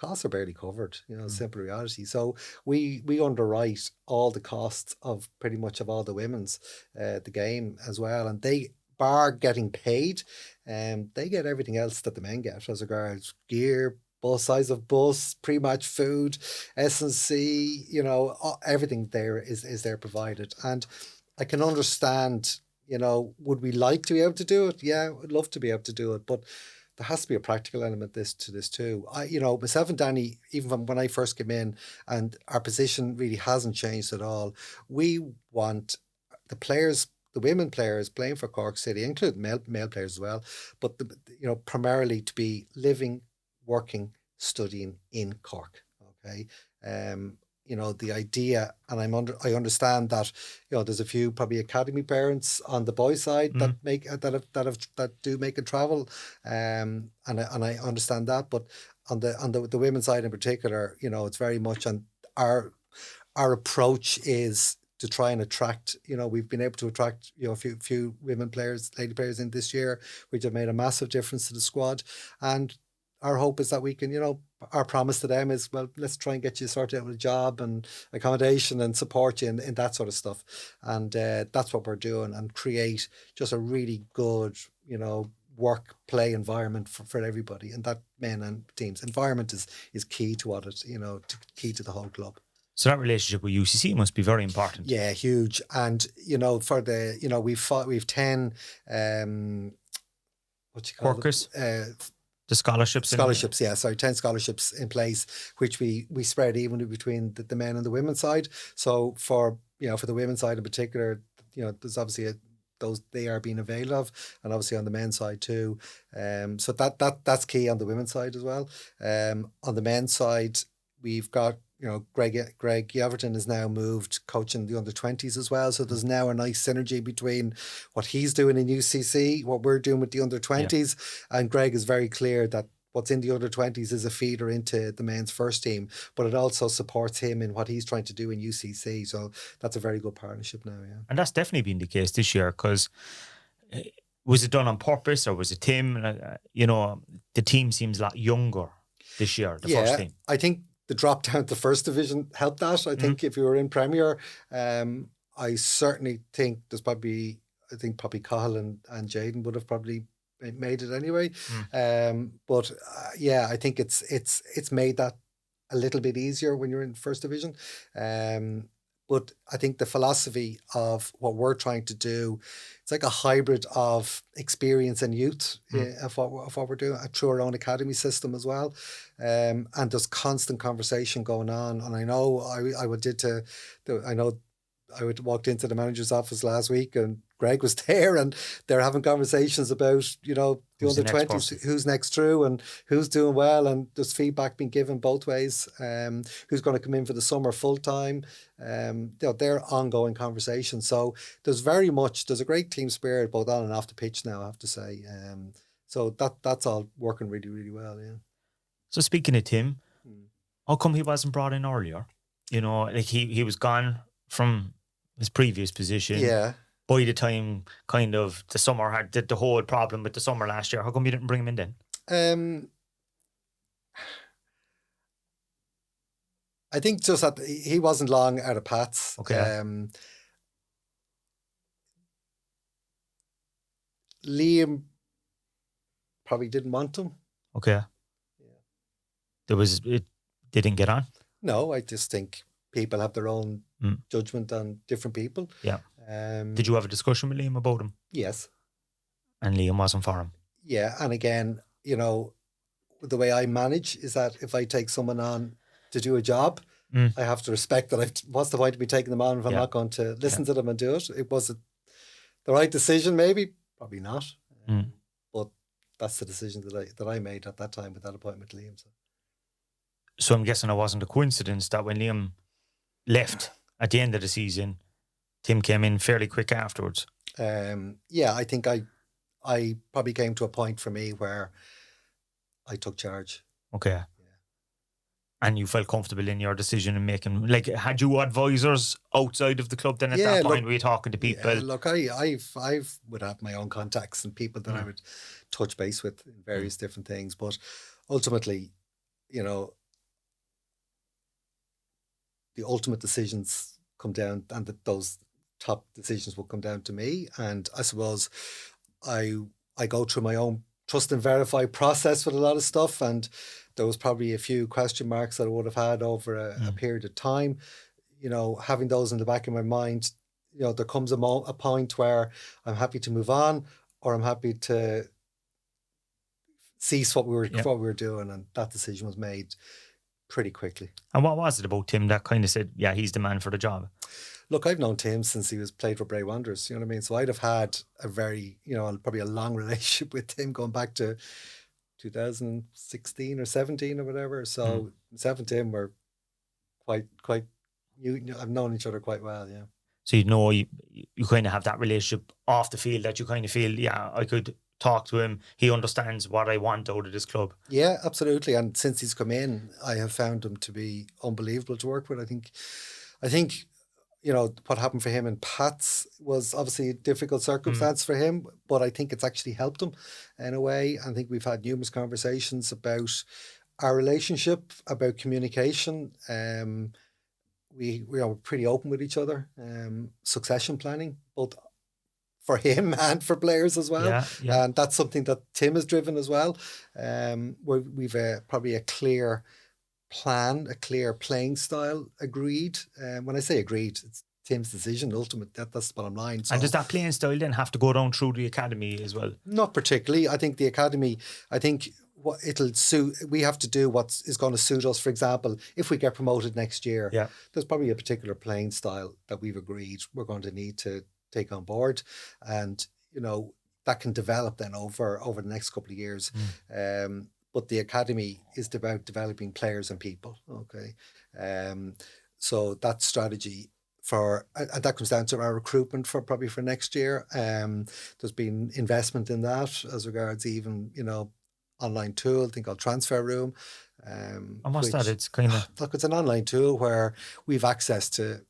Costs are barely covered, you know, simple reality. So we underwrite all the costs of pretty much of all the women's the game as well, and they, bar getting paid, they get everything else that the men get as regards gear, size of bus, pre-match food, S&C, you know, everything there is there provided. And I can understand, you know, would we like to be able to do it? Yeah, I'd love to be able to do it, but there has to be a practical element to this too. You know, myself and Danny, even from when I first came in, and our position really hasn't changed at all. We want the players, the women players playing for Cork City, including male players as well, but you know, primarily to be living, working, studying in Cork. Okay. You know, the idea, and I understand that, you know, there's a few probably academy parents on the boys' side that do make a travel, and I understand that, but on the women's side in particular, you know, it's very much on our approach is to try and attract, you know, we've been able to attract, you know, a few women players, lady players in this year, which have made a massive difference to the squad. And our hope is that we can, you know, our promise to them is, well, let's try and get you sorted out with a job and accommodation and support you in that sort of stuff. And that's what we're doing, and create just a really good, you know, work play environment for everybody. And that, men and teams, environment is key to what it's, you know, key to the whole club. So that relationship with UCC must be very important. Yeah, huge. And, you know, for the, you know, we've 10 workers. The scholarships? 10 scholarships in place, which we spread evenly between the men and the women's side. So for, you know, for the women's side in particular, you know, there's obviously those they are being availed of, and obviously on the men's side too. So that's key on the women's side as well. On the men's side, we've got, you know, Greg Yeverton is now moved coaching the under-20s as well. So there's now a nice synergy between what he's doing in UCC, what we're doing with the under-20s. Yeah. And Greg is very clear that what's in the under-20s is a feeder into the men's first team, but it also supports him in what he's trying to do in UCC. So that's a very good partnership now, yeah. And that's definitely been the case this year, because was it done on purpose or was it Tim? You know, the team seems a lot younger this year, the first team. I think the drop down to first division helped that. I think if you were in Premier, I certainly think probably Cahill and Jaden would have probably made it anyway. But I think it's made that a little bit easier when you're in first division. But I think the philosophy of what we're trying to do, it's like a hybrid of experience and youth of what we're doing through our own academy system as well. And there's constant conversation going on. And I know I walked into the manager's office last week and Greg was there and they're having conversations about, the under-20s, who's next through and who's doing well, and there's feedback being given both ways, who's going to come in for the summer full-time. They're ongoing conversations. So there's a great team spirit both on and off the pitch now, I have to say. So that's all working really, really well, yeah. So speaking of Tim, how come he wasn't brought in earlier? He was gone from his previous position. Yeah. By the time kind of the summer had the whole problem with the summer last year, how come you didn't bring him in then? I think just that he wasn't long out of Pats. Okay. Liam probably didn't want him. Okay. Yeah. They didn't get on? No, I just think people have their own judgment on different people. Yeah. Did you have a discussion with Liam about him? Yes. And Liam wasn't for him? Yeah, and again, the way I manage is that if I take someone on to do a job, I have to respect that. What's the point of me taking them on if I'm not going to listen to them and do it? It was the right decision, maybe, probably not. But that's the decision that I made at that time with that appointment to Liam. So I'm guessing it wasn't a coincidence that when Liam left at the end of the season, Tim came in fairly quick afterwards. I think I probably came to a point for me where I took charge. Okay. Yeah. And you felt comfortable in your decision in making, had you advisors outside of the club then at that point? Were you talking to people? Yeah, look, I would have my own contacts and people that I would touch base with in various different things. But ultimately, the ultimate decisions come down, and those top decisions will come down to me. And I suppose I go through my own trust and verify process with a lot of stuff, and there was probably a few question marks that I would have had over a period of time. Having those in the back of my mind, there comes a point where I'm happy to move on, or I'm happy to cease what we were doing, and that decision was made pretty quickly. And what was it about Tim that kind of said, yeah, he's the man for the job? Look, I've known Tim since he was played for Bray Wanderers, you know what I mean? So I'd have had a very, probably a long relationship with Tim going back to 2016 or 17 or whatever. So myself and Tim were quite I've known each other quite well, yeah. So you kind of have that relationship off the field that you kind of feel, yeah, I could talk to him. He understands what I want out of this club. Yeah, absolutely. And since he's come in, I have found him to be unbelievable to work with. I think what happened for him in Pats was obviously a difficult circumstance for him, but I think it's actually helped him in a way. I think we've had numerous conversations about our relationship, about communication. We are pretty open with each other. Succession planning, both for him and for players as well. Yeah. And that's something that Tim has driven as well. Where we've probably a clear plan, a clear playing style agreed. When I say agreed, it's Tim's decision, ultimate. That's the bottom line. So, and does that playing style then have to go down through the academy as well? Not particularly. I think the academy, what it'll suit, we have to do what is going to suit us. For example, if we get promoted next year, there's probably a particular playing style that we've agreed we're going to need to take on board, and that can develop then over the next couple of years. But the academy is about developing players and people. Okay, so that strategy and that comes down to our recruitment for next year. There's been investment in that as regards even online tool, I think called Transfer Room. And what's that? It's kind of look, it's an online tool where we've access to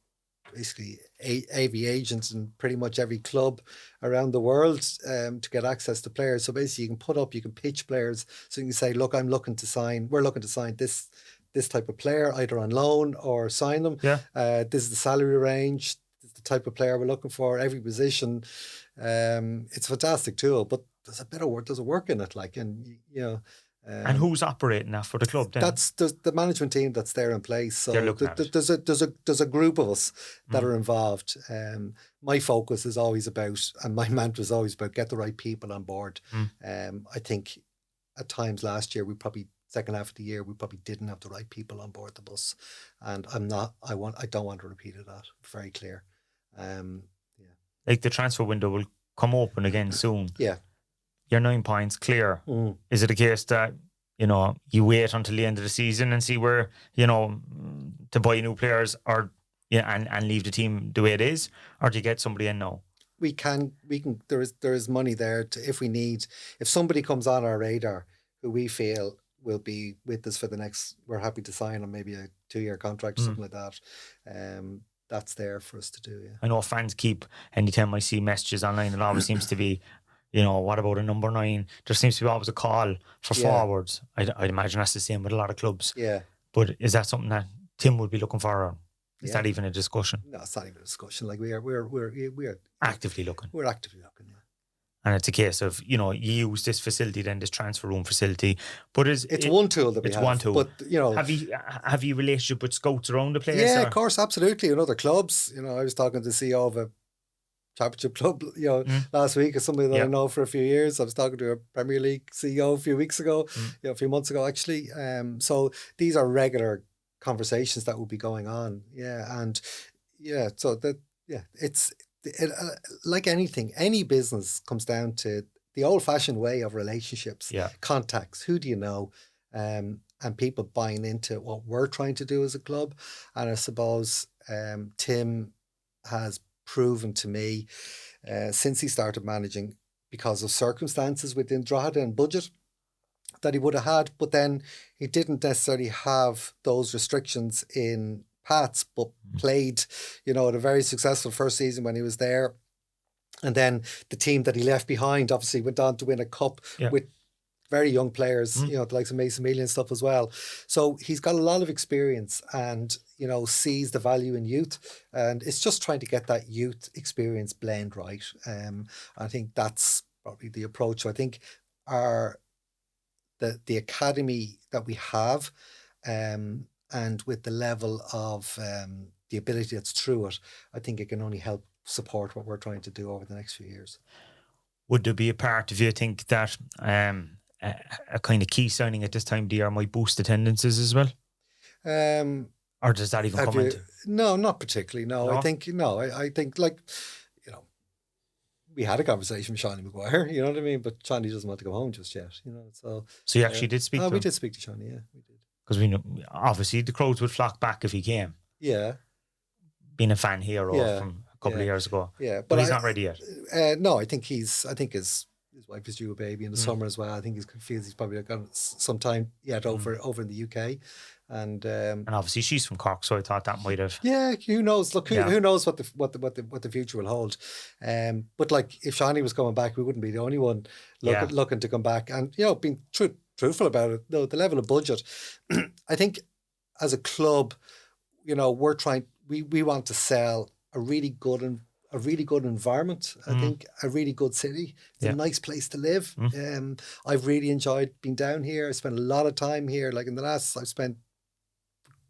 basically AV agents in pretty much every club around the world to get access to players. So basically you can pitch players. So you can say, look, we're looking to sign this type of player, either on loan or sign them. Yeah. This is the salary range, this is the type of player we're looking for, every position. It's a fantastic tool, but there's a bit of work. There's a work in it, like, and you know. And who's operating that for the club then? That's the management team that's there in place. So they're looking at it. There's a group of us that are involved. My focus is always about, and my mantra is always about, get the right people on board. I think at times last year, second half of the year, we probably didn't have the right people on board the bus, and I don't want to repeat that. Very clear. Like the transfer window will come open again soon. Yeah. You're 9 points clear. Is it a case that, you know, you wait until the end of the season and see where, you know, to buy new players, or and leave the team the way it is, or do you get somebody in now? We can. There is money there if somebody comes on our radar who we feel will be with us for the next, we're happy to sign on maybe a 2-year contract or something like that. That's there for us to do. Yeah. I know fans keep, anytime I see messages online, it always seems to be, you know, what about a number 9? There seems to be always a call for forwards. I'd imagine that's the same with a lot of clubs. Yeah. But is that something that Tim would be looking for? Or is that even a discussion? No, it's not even a discussion. Like we're actively looking. We're actively looking. Yeah. And it's a case of, you know, you use this facility, then this transfer room facility. But it's one tool that we have. It's one tool. But, you know, have you relationship with scouts around the place? Yeah, of course, absolutely. In other clubs, you know, I was talking to the CEO of a championship club, you know, last week, as somebody that I know for a few years. I was talking to a Premier League CEO a few weeks ago, a few months ago, actually. So these are regular conversations that will be going on. Yeah, and so it's like anything, any business comes down to the old-fashioned way of relationships, contacts. Who do you know? And people buying into what we're trying to do as a club. And I suppose Tim has proven to me since he started managing, because of circumstances within Drogheda and budget that he would have had, but then he didn't necessarily have those restrictions in Pats, but played, you know, at a very successful first season when he was there. And then the team that he left behind obviously went on to win a cup with very young players, you know, the likes of Mason Mealy and stuff as well. So he's got a lot of experience and, you know, sees the value in youth. And it's just trying to get that youth experience blend right. I think that's probably the approach. So I think the academy that we have, and with the level of the ability that's through it, I think it can only help support what we're trying to do over the next few years. Would there be a part of you think that a kind of key signing at this time of the year might boost attendances as well? Or does that even come into? No, not particularly. No, I think like, you know, we had a conversation with Shawnee Maguire, you know what I mean? But Shawnee doesn't want to go home just yet, you know. So you actually did speak to him? We did speak to Shawnee, yeah, we did. Because we know, obviously, the crowds would flock back if he came. Yeah. Being a fan hero from a couple of years ago. Yeah. But he's not ready yet. No, I think his wife is due a baby in the summer as well. I think he feels he's probably got some time yet over in the UK. And obviously she's from Cork, so I thought that might have. Yeah, who knows? Look, who knows what the future will hold? But like, if Shawnee was coming back, we wouldn't be the only one looking to come back. And, you know, being truthful about it, though, the level of budget, I think as a club, you know, we want to sell a really good environment. I think a really good city. It's a nice place to live. I've really enjoyed being down here. I spent a lot of time here. Like I've spent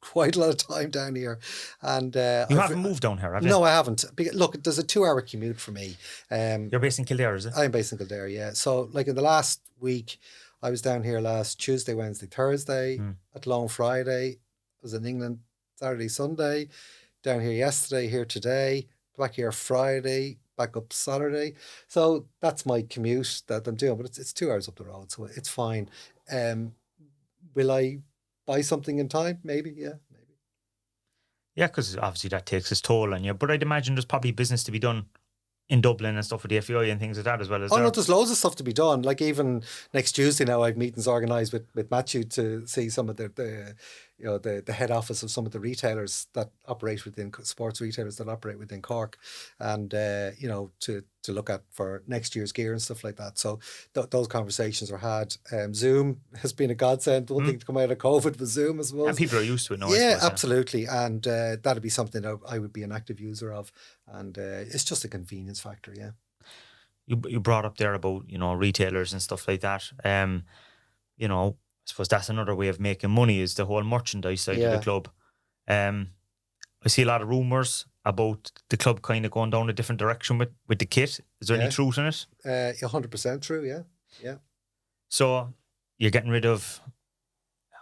quite a lot of time down here. And you haven't moved down here, have you? No, I haven't. Look, there's a 2-hour commute for me. You're based in Kildare, is it? I'm based in Kildare, yeah. So like in the last week, I was down here last Tuesday, Wednesday, Thursday, at Long Friday. I was in England Saturday, Sunday. Down here yesterday, here today. Back here Friday, back up Saturday. So that's my commute that I'm doing, but it's 2 hours up the road, so it's fine. Will I buy something in time? Maybe, yeah, maybe. Yeah, because obviously that takes its toll on you. But I'd imagine there's probably business to be done in Dublin and stuff with the FAI and things like that as well. No, there's loads of stuff to be done. Like even next Tuesday now, I've meetings organised with Matthew to see some of the head office of some of the retailers that operate within sports retailers that operate within Cork, and you know, to to look at for next year's gear and stuff like that. So those conversations are had. Zoom has been a godsend. One thing to come out of COVID was Zoom, I suppose. And people are used to it now. Yeah, I suppose, absolutely. And that'd be something that I would be an active user of. And it's just a convenience factor, yeah. You brought up there about, retailers and stuff like that. I suppose that's another way of making money, is the whole merchandise side of the club. I see a lot of rumours about the club kind of going down a different direction with the kit. Is there any truth in it? 100% true, yeah. So you're getting rid of,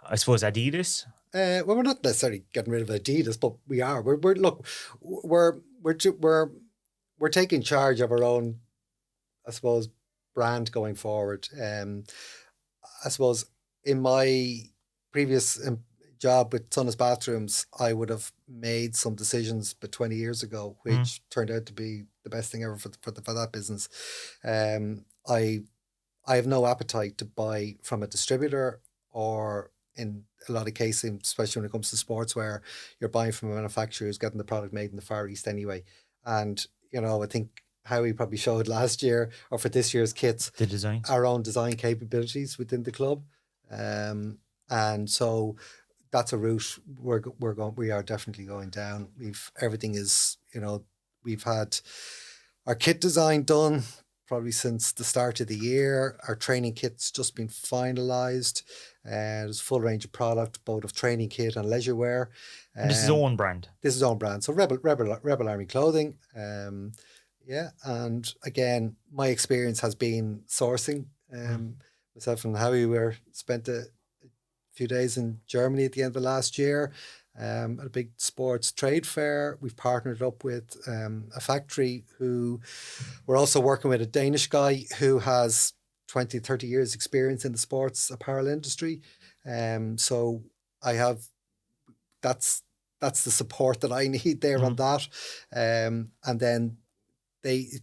I suppose, Adidas? Well, we're not necessarily getting rid of Adidas, but we are. We're taking charge of our own, I suppose, brand going forward. I suppose in my previous job with Sunnis Bathrooms, I would have made some decisions but 20 years ago, which turned out to be the best thing ever for that business. I have no appetite to buy from a distributor, or in a lot of cases, especially when it comes to sportswear, you're buying from a manufacturer who's getting the product made in the Far East anyway. And, I think Howie probably showed last year, or for this year's kits, the design, our own design capabilities within the club. And so that's a route we are definitely going down. Everything is, we've had our kit design done probably since the start of the year. Our training kit's just been finalised. There's a full range of product, both of training kit and leisure wear. And this is own brand. This is own brand. So Rebel Army clothing. Yeah, and again, my experience has been sourcing. Myself and Howie spent a few days in Germany at the end of last year at a big sports trade fair. We've partnered up with a factory who we're also working with a Danish guy who has 20, 30 years experience in the sports apparel industry. So I have, that's the support that I need there on that. And then they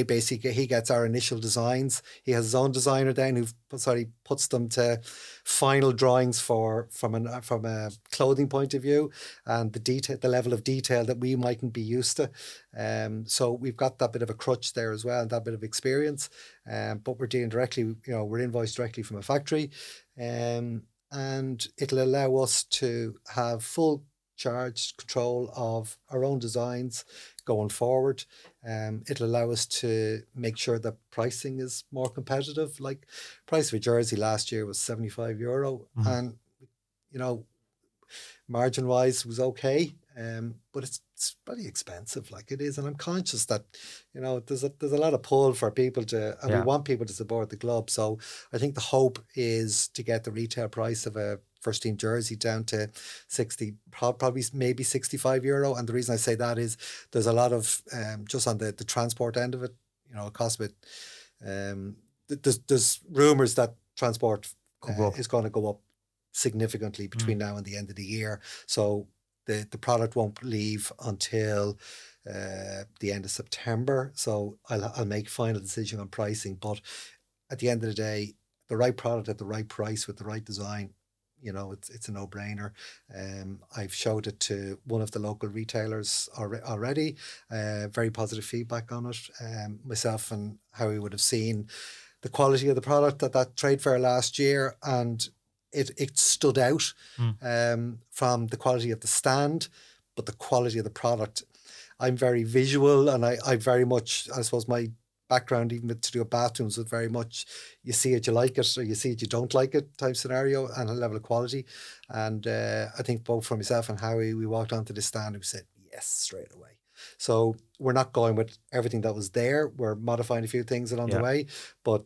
basically, he gets our initial designs. He has his own designer then who puts them to final drawings from a clothing point of view, and the level of detail that we mightn't be used to. So we've got that bit of a crutch there as well, and that bit of experience. But we're dealing directly, we're invoiced directly from a factory, and it'll allow us to have full charge control of our own designs going forward. It'll allow us to make sure that pricing is more competitive. Like, price of a jersey last year was €75, and margin wise was okay. But it's pretty expensive, like it is, and I'm conscious that there's a lot of pull for people to, and we want people to support the club. So I think the hope is to get the retail price of a first team jersey down to 60, probably maybe €65. And the reason I say that is there's a lot of just on the transport end of it, it costs a bit. There's rumours that transport is going to go up significantly between now and the end of the year. So the product won't leave until the end of September. So I'll make a final decision on pricing. But at the end of the day, the right product at the right price with the right design, it's a no-brainer. I've showed it to one of the local retailers already. Very positive feedback on it. Myself and Howie would have seen the quality of the product at that trade fair last year, and it stood out from the quality of the stand, but the quality of the product. I'm very visual, and I very much, I suppose my background, even to do bathrooms, was very much you see it, you like it, or you see it, you don't like it type scenario, and a level of quality. And I think both for myself and Howie, we walked onto the stand and we said yes straight away. So we're not going with everything that was there. We're modifying a few things along the way, but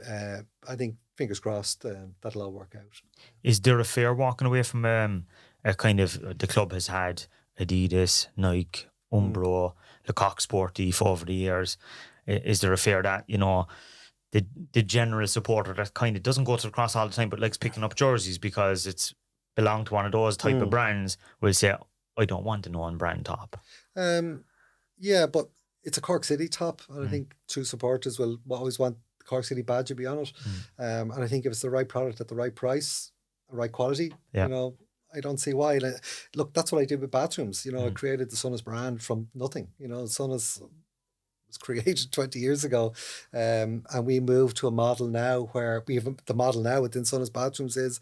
I think fingers crossed that'll all work out. Is there a fear walking away from a kind of, the club has had Adidas, Nike, Umbro, Lecoq Sportif over the years? Is there a fear that, the general supporter that kind of doesn't go to the cross all the time but likes picking up jerseys because it's belonged to one of those type of brands will say, I don't want a known brand top? Yeah, but it's a Cork City top, and I think true supporters will always want the Cork City badge to be on it. And I think if it's the right product at the right price, the right quality, I don't see why. Look, that's what I did with bathrooms. I created the Sunnis brand from nothing. Sunnis was created 20 years ago. And we moved to a model now where we have the model now within Sunnis Bathrooms is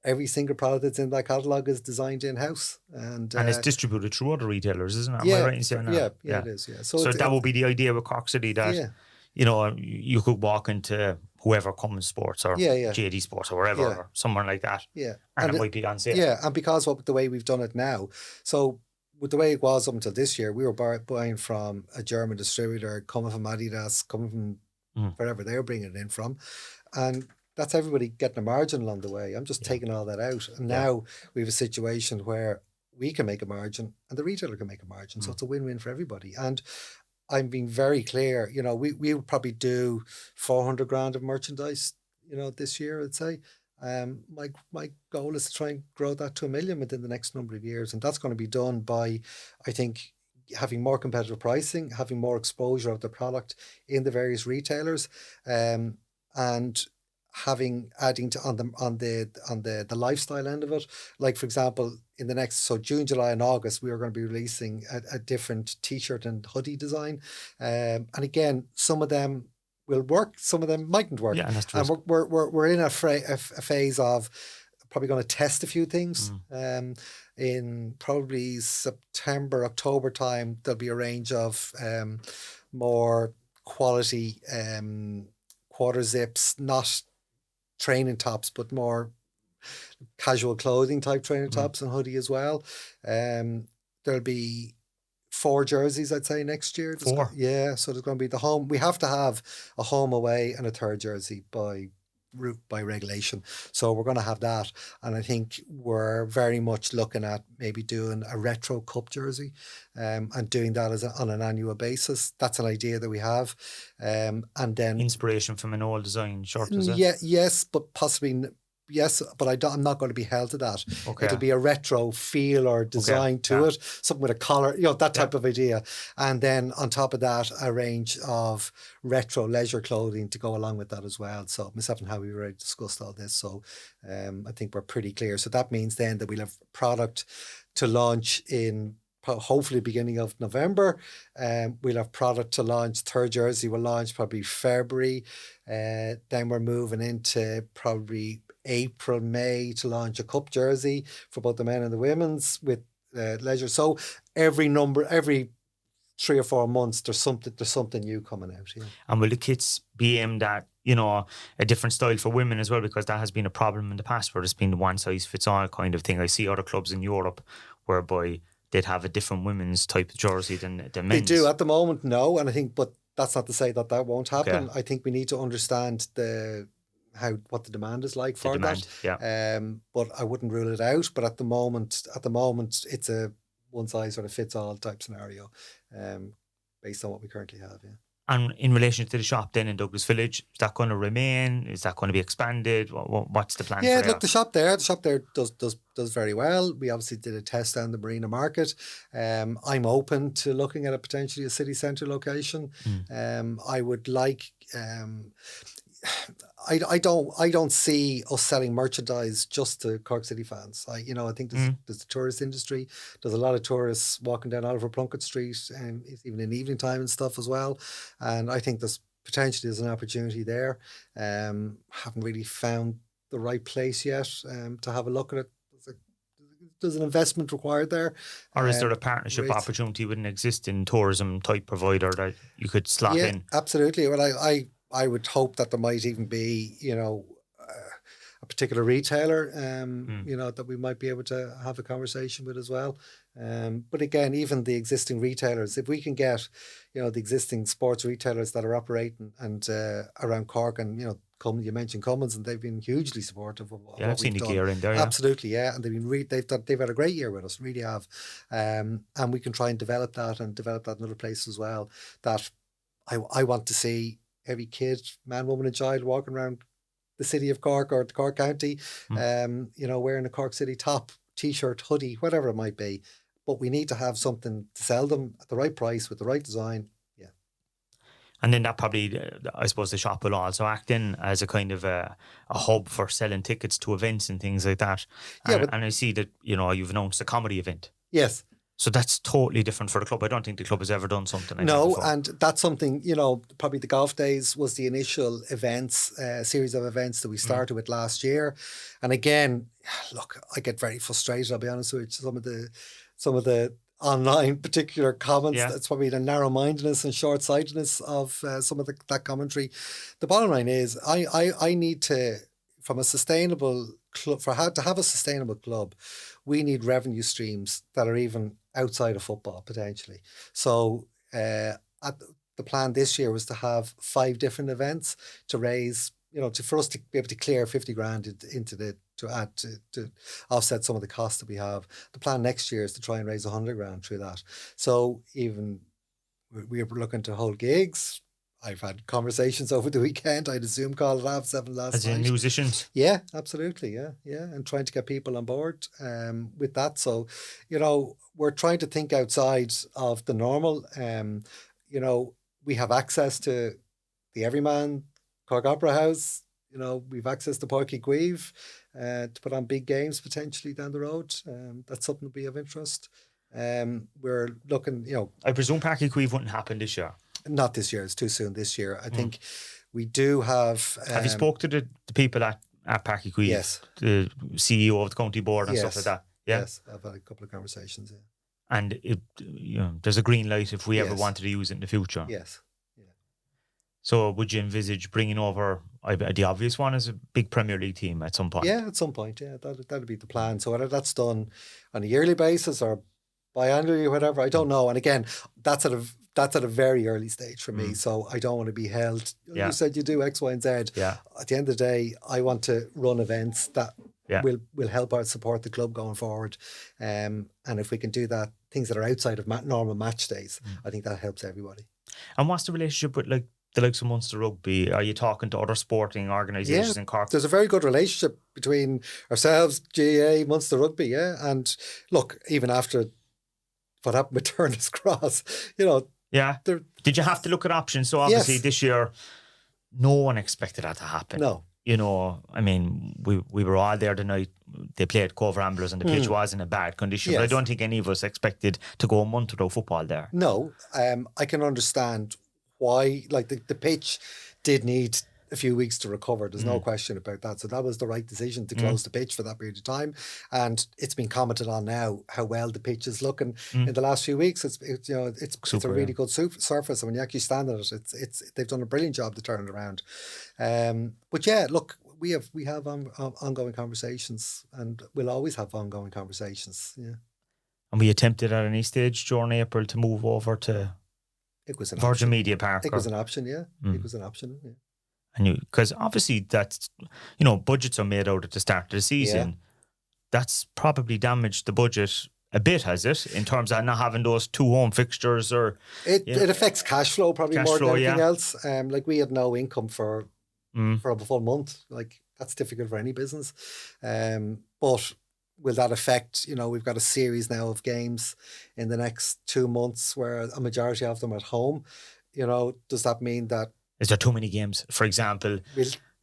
every single product that's in that catalogue is designed in-house. And it's distributed through other retailers, isn't it? Am yeah, I right in saying that? Yeah, it is, yeah. So that would be the idea with Cork City, that, you know, you could walk into whoever Cummins Sports or JD Sports or wherever, or somewhere like that. Yeah. And it might be on sale. Yeah, and because of the way we've done it now, so with the way it was up until this year, we were buying from a German distributor, coming from Adidas, coming from wherever they were bringing it in from. And that's everybody getting a margin along the way. I'm just taking all that out. And now we have a situation where we can make a margin and the retailer can make a margin. So it's a win-win for everybody. And I'm being very clear, you know, we would probably do 400 grand of merchandise, you know, this year, I'd say. My goal is to try and grow that to 1 million within the next number of years. And that's going to be done by, I think, having more competitive pricing, having more exposure of the product in the various retailers, and adding to on the lifestyle end of it. Like, for example, in the next, so June, July and August, we are going to be releasing a different t-shirt and hoodie design. And again, some of them will work, some of them mightn't work. Yeah, and that's true. And we're in a phase of probably going to test a few things. In probably September, October time, there'll be a range of more quality quarter zips, not training tops, but more casual clothing type training tops and hoodie as well. There'll be 4 jerseys, I'd say, next year. 4? Yeah, so there's going to be the home. We have to have a home, away and a third jersey by regulation. So we're going to have that. And I think we're very much looking at maybe doing a retro cup jersey and doing that on an annual basis. That's an idea that we have. And then inspiration from an old design shirt, is it? Yeah, yes, but possibly... Yes, but I'm not going to be held to that. Okay. It'll be a retro feel or design to it, something with a collar, you know, that type of idea. And then on top of that, a range of retro leisure clothing to go along with that as well. So myself and Howie already discussed all this. So I think we're pretty clear. So that means then that we'll have product to launch in hopefully beginning of November. We'll have product to launch. Third jersey will launch probably February. Then we're moving into probably April, May to launch a cup jersey for both the men and the women's with leisure. So every 3 or 4 months there's something new coming out. Yeah. And will the kits be aimed at, you know, a different style for women as well? Because that has been a problem in the past where there's been the one size fits all kind of thing. I see other clubs in Europe whereby they'd have a different women's type of jersey than men's. They do at the moment, no, and I think, but that's not to say that won't happen. Okay. I think we need to understand what the demand is like for that. Yeah. But I wouldn't rule it out. But at the moment, it's a one size sort of fits all type scenario, based on what we currently have. Yeah. And in relation to the shop then in Douglas Village, is that going to remain? Is that going to be expanded? What's the plan? Yeah, look, the shop there does very well. We obviously did a test down the Marina Market. I'm open to looking at potentially a city centre location. I would like. I don't see us selling merchandise just to Cork City fans. I think there's a tourist industry. There's a lot of tourists walking down Oliver Plunkett Street, and even in evening time and stuff as well. And I think there's an opportunity there. Haven't really found the right place yet to have a look at it. There's an investment required there. Or is there a partnership opportunity with an existing tourism type provider that you could slot in? Absolutely. Well, I would hope that there might even be, a particular retailer, that we might be able to have a conversation with as well. But again, even the existing retailers, if we can get, the existing sports retailers that are operating and around Cork, and you mentioned Cummins, and they've been hugely supportive of what I've seen the gear in there. Absolutely, yeah, and they've had a great year with us, really have, and we can try and develop that in other places as well. That I want to see every kid, man, woman and child walking around the city of Cork or the Cork County, wearing a Cork City top, t-shirt, hoodie, whatever it might be. But we need to have something to sell them at the right price with the right design. Yeah. And then that probably, I suppose the shop will also act in as a kind of a hub for selling tickets to events and things like that. And I see that, you've announced a comedy event. Yes. So that's totally different for the club. I don't think the club has ever done something like that before. And that's something, you know, probably the golf days was the initial events, series of events that we started with last year. And again, look, I get very frustrated, I'll be honest with you, some of the online particular comments. Yeah. That's probably the narrow-mindedness and short-sightedness of some of that commentary. The bottom line is I need to, from a sustainable club, to have a sustainable club, we need revenue streams that are even outside of football potentially. So the plan this year was to have 5 different events to raise, you know, for us to be able to clear 50 grand to offset some of the costs that we have. The plan next year is to try and raise 100 grand through that. So even we're looking to hold gigs. I've had conversations over the weekend. I had a Zoom call at 7 last night. As in musicians? Yeah, absolutely. Yeah. And trying to get people on board with that. So, you know, we're trying to think outside of the normal. You know, we have access to the Everyman, Cork Opera House. You know, we've access to Páirc Uí Chaoimh to put on big games potentially down the road. That's something to be of interest. We're looking, you know. I presume Páirc Uí Chaoimh wouldn't happen this year. Not this year. It's too soon this year. I think we do have... have you spoke to the people at Páirc Uí Chaoimh? Yes. The CEO of the county board and stuff like that? Yeah? Yes, I've had a couple of conversations, yeah. And you know, there's a green light if we ever wanted to use it in the future. Yes. Yeah. So would you envisage bringing over... the obvious one is a big Premier League team at some point? Yeah, at some point, yeah. That'd be the plan. So whether that's done on a yearly basis or biannually or whatever, I don't know. And again, that's at a very early stage for me. So I don't want to be held. Yeah. You said you do X, Y, and Z. Yeah. At the end of the day, I want to run events that will help out support the club going forward. And if we can do that, things that are outside of normal match days, I think that helps everybody. And what's the relationship with like the likes of Munster Rugby? Are you talking to other sporting organisations in Cork? There's a very good relationship between ourselves, GAA, Munster Rugby, yeah. And look, even after what happened with Turner's Cross, you know. Yeah. Did you have to look at options? So obviously this year, no one expected that to happen. No. You know, I mean, we were all there the night they played Cove Ramblers and the pitch was in a bad condition. Yes. But I don't think any of us expected to go a month without football there. No. I can understand why, like the pitch did need a few weeks to recover. There's no question about that. So that was the right decision to close the pitch for that period of time. And it's been commented on now how well the pitch is looking in the last few weeks. It's a really good surface. And when you actually stand on it, they've done a brilliant job to turn it around. But yeah, look, we have ongoing conversations, and we'll always have ongoing conversations. Yeah. And we attempted at any stage during April to move over to Virgin Media Park. It was an option, yeah. It was an option, yeah. And because obviously that's, you know, budgets are made out at the start of the season. Yeah. That's probably damaged the budget a bit, has it? In terms of not having those 2 home fixtures, or it affects cash flow probably more than anything else. Like we had no income for a full month. Like that's difficult for any business. But will that affect? You know, we've got a series now of games in the next 2 months where a majority of them at home. You know, does that mean that? Is there too many games? For example,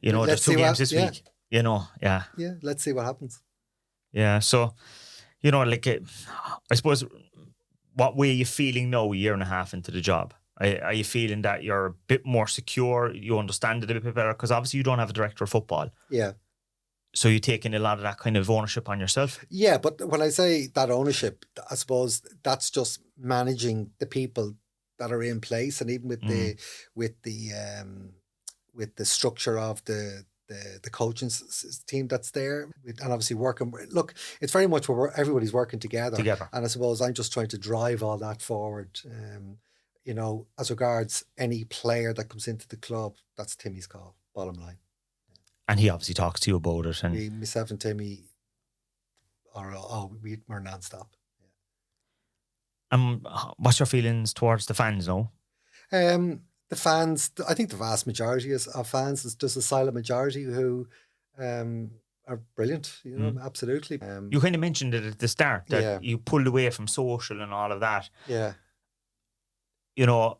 you know, there's 2 games this week. You know, yeah. Yeah, let's see what happens. Yeah, so, you know, like, I suppose, what way are you feeling now, a year and a half into the job? Are you feeling that you're a bit more secure? You understand it a bit better? Because obviously you don't have a director of football. Yeah. So you're taking a lot of that kind of ownership on yourself? Yeah, but when I say that ownership, I suppose that's just managing the people that are in place, and even with the structure of the coaching team that's there, and obviously working. Look, it's very much where everybody's working together. And I suppose I'm just trying to drive all that forward. You know, as regards any player that comes into the club, that's Timmy's call. Bottom line. And he obviously talks to you about it. And myself and Timmy we're non-stop. What's your feelings towards the fans now? The fans, I think the vast majority of fans is just a silent majority who are brilliant, you know, absolutely. You kind of mentioned it at the start that you pulled away from social and all of that. Yeah. You know,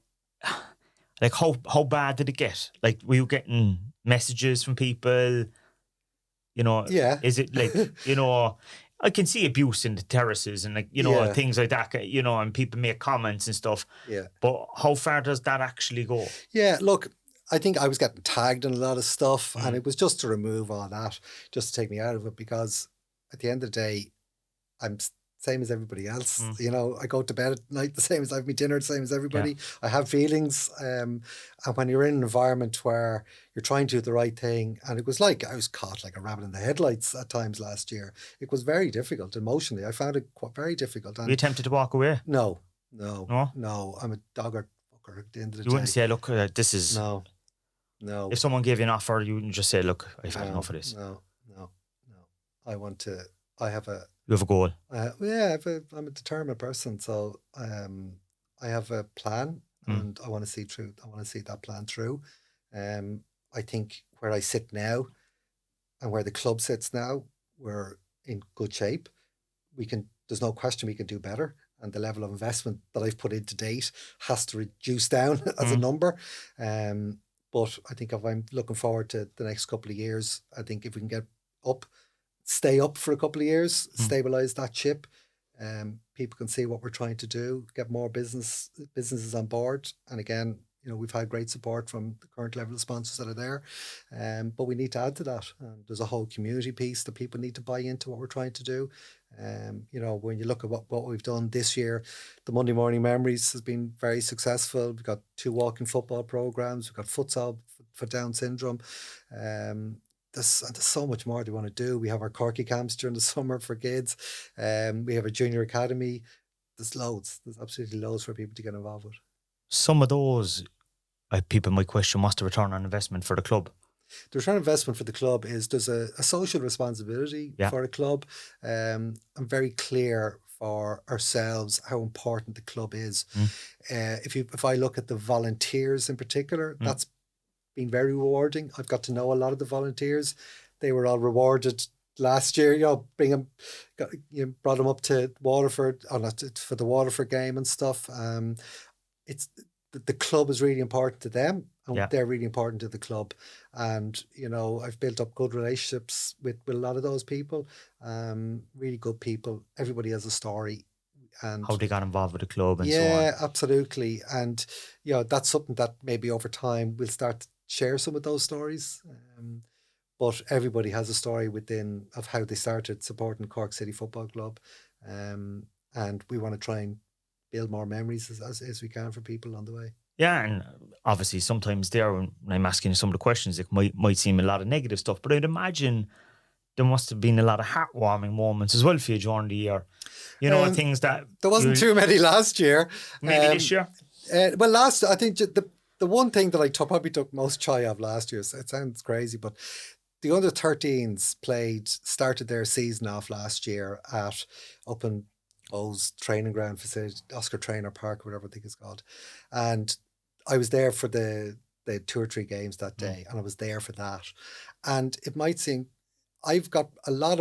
like how bad did it get? Like, were you getting messages from people? You know, is it like, you know, I can see abuse in the terraces and things like that, and people make comments and stuff. Yeah. But how far does that actually go? Yeah, look, I think I was getting tagged in a lot of stuff, and it was just to remove all that, just to take me out of it, because at the end of the day, I'm same as everybody else. I go to bed at night the same as I have my dinner, the same as everybody. I have feelings. And when you're in an environment where you're trying to do the right thing, and it was like I was caught like a rabbit in the headlights at times last year. It was very difficult emotionally. I found it very difficult. And you attempted to walk away? No. I'm a dogger fucker at the end of the day. You wouldn't say, look, this is... No. If someone gave you an offer, you wouldn't just say, look, I've had enough of this. No. I have a... You have a goal. I'm a determined person, so I have a plan, and I want to see that plan through. I think where I sit now, and where the club sits now, we're in good shape. There's no question we can do better, and the level of investment that I've put in to date has to reduce down as a number. But I think if I'm looking forward to the next couple of years, I think if we can stay up for a couple of years, stabilize that ship. People can see what we're trying to do, get more businesses on board. And again, we've had great support from the current level of sponsors that are there. But we need to add to that. There's a whole community piece that people need to buy into what we're trying to do. When you look at what we've done this year, the Monday Morning Memories has been very successful. We've got 2 walking football programs. We've got futsal for Down syndrome. There's so much more they want to do. We have our Corky camps during the summer for kids. We have a junior academy. There's loads. There's absolutely loads for people to get involved with. Some of those, people might question, what's the return on investment for the club? The return on investment for the club is there's a social responsibility for a club. I'm very clear for ourselves how important the club is. If I look at the volunteers in particular, that's been very rewarding. I've got to know a lot of the volunteers. They were all rewarded last year. Brought them up to Waterford for the Waterford game and stuff. It's the club is really important to them, and they're really important to the club. And I've built up good relationships with a lot of those people. Really good people. Everybody has a story. And how they got involved with the club and so on. Yeah, absolutely. And that's something that maybe over time we'll start to share some of those stories. But everybody has a story within of how they started supporting Cork City Football Club. And we want to try and build more memories as we can for people on the way. Yeah, and obviously sometimes there, when I'm asking some of the questions, it might seem a lot of negative stuff, but I'd imagine there must have been a lot of heartwarming moments as well for you during the year. Things that... There wasn't too many last year. Maybe this year? I think the one thing that I probably took most joy of last year, it sounds crazy, but the under-13s started their season off last year up in Bowes training ground facility, Oscar Traynor Park, or whatever I think it's called. And I was there for the 2 or 3 games that day, and I was there for that. And it might seem I've got a lot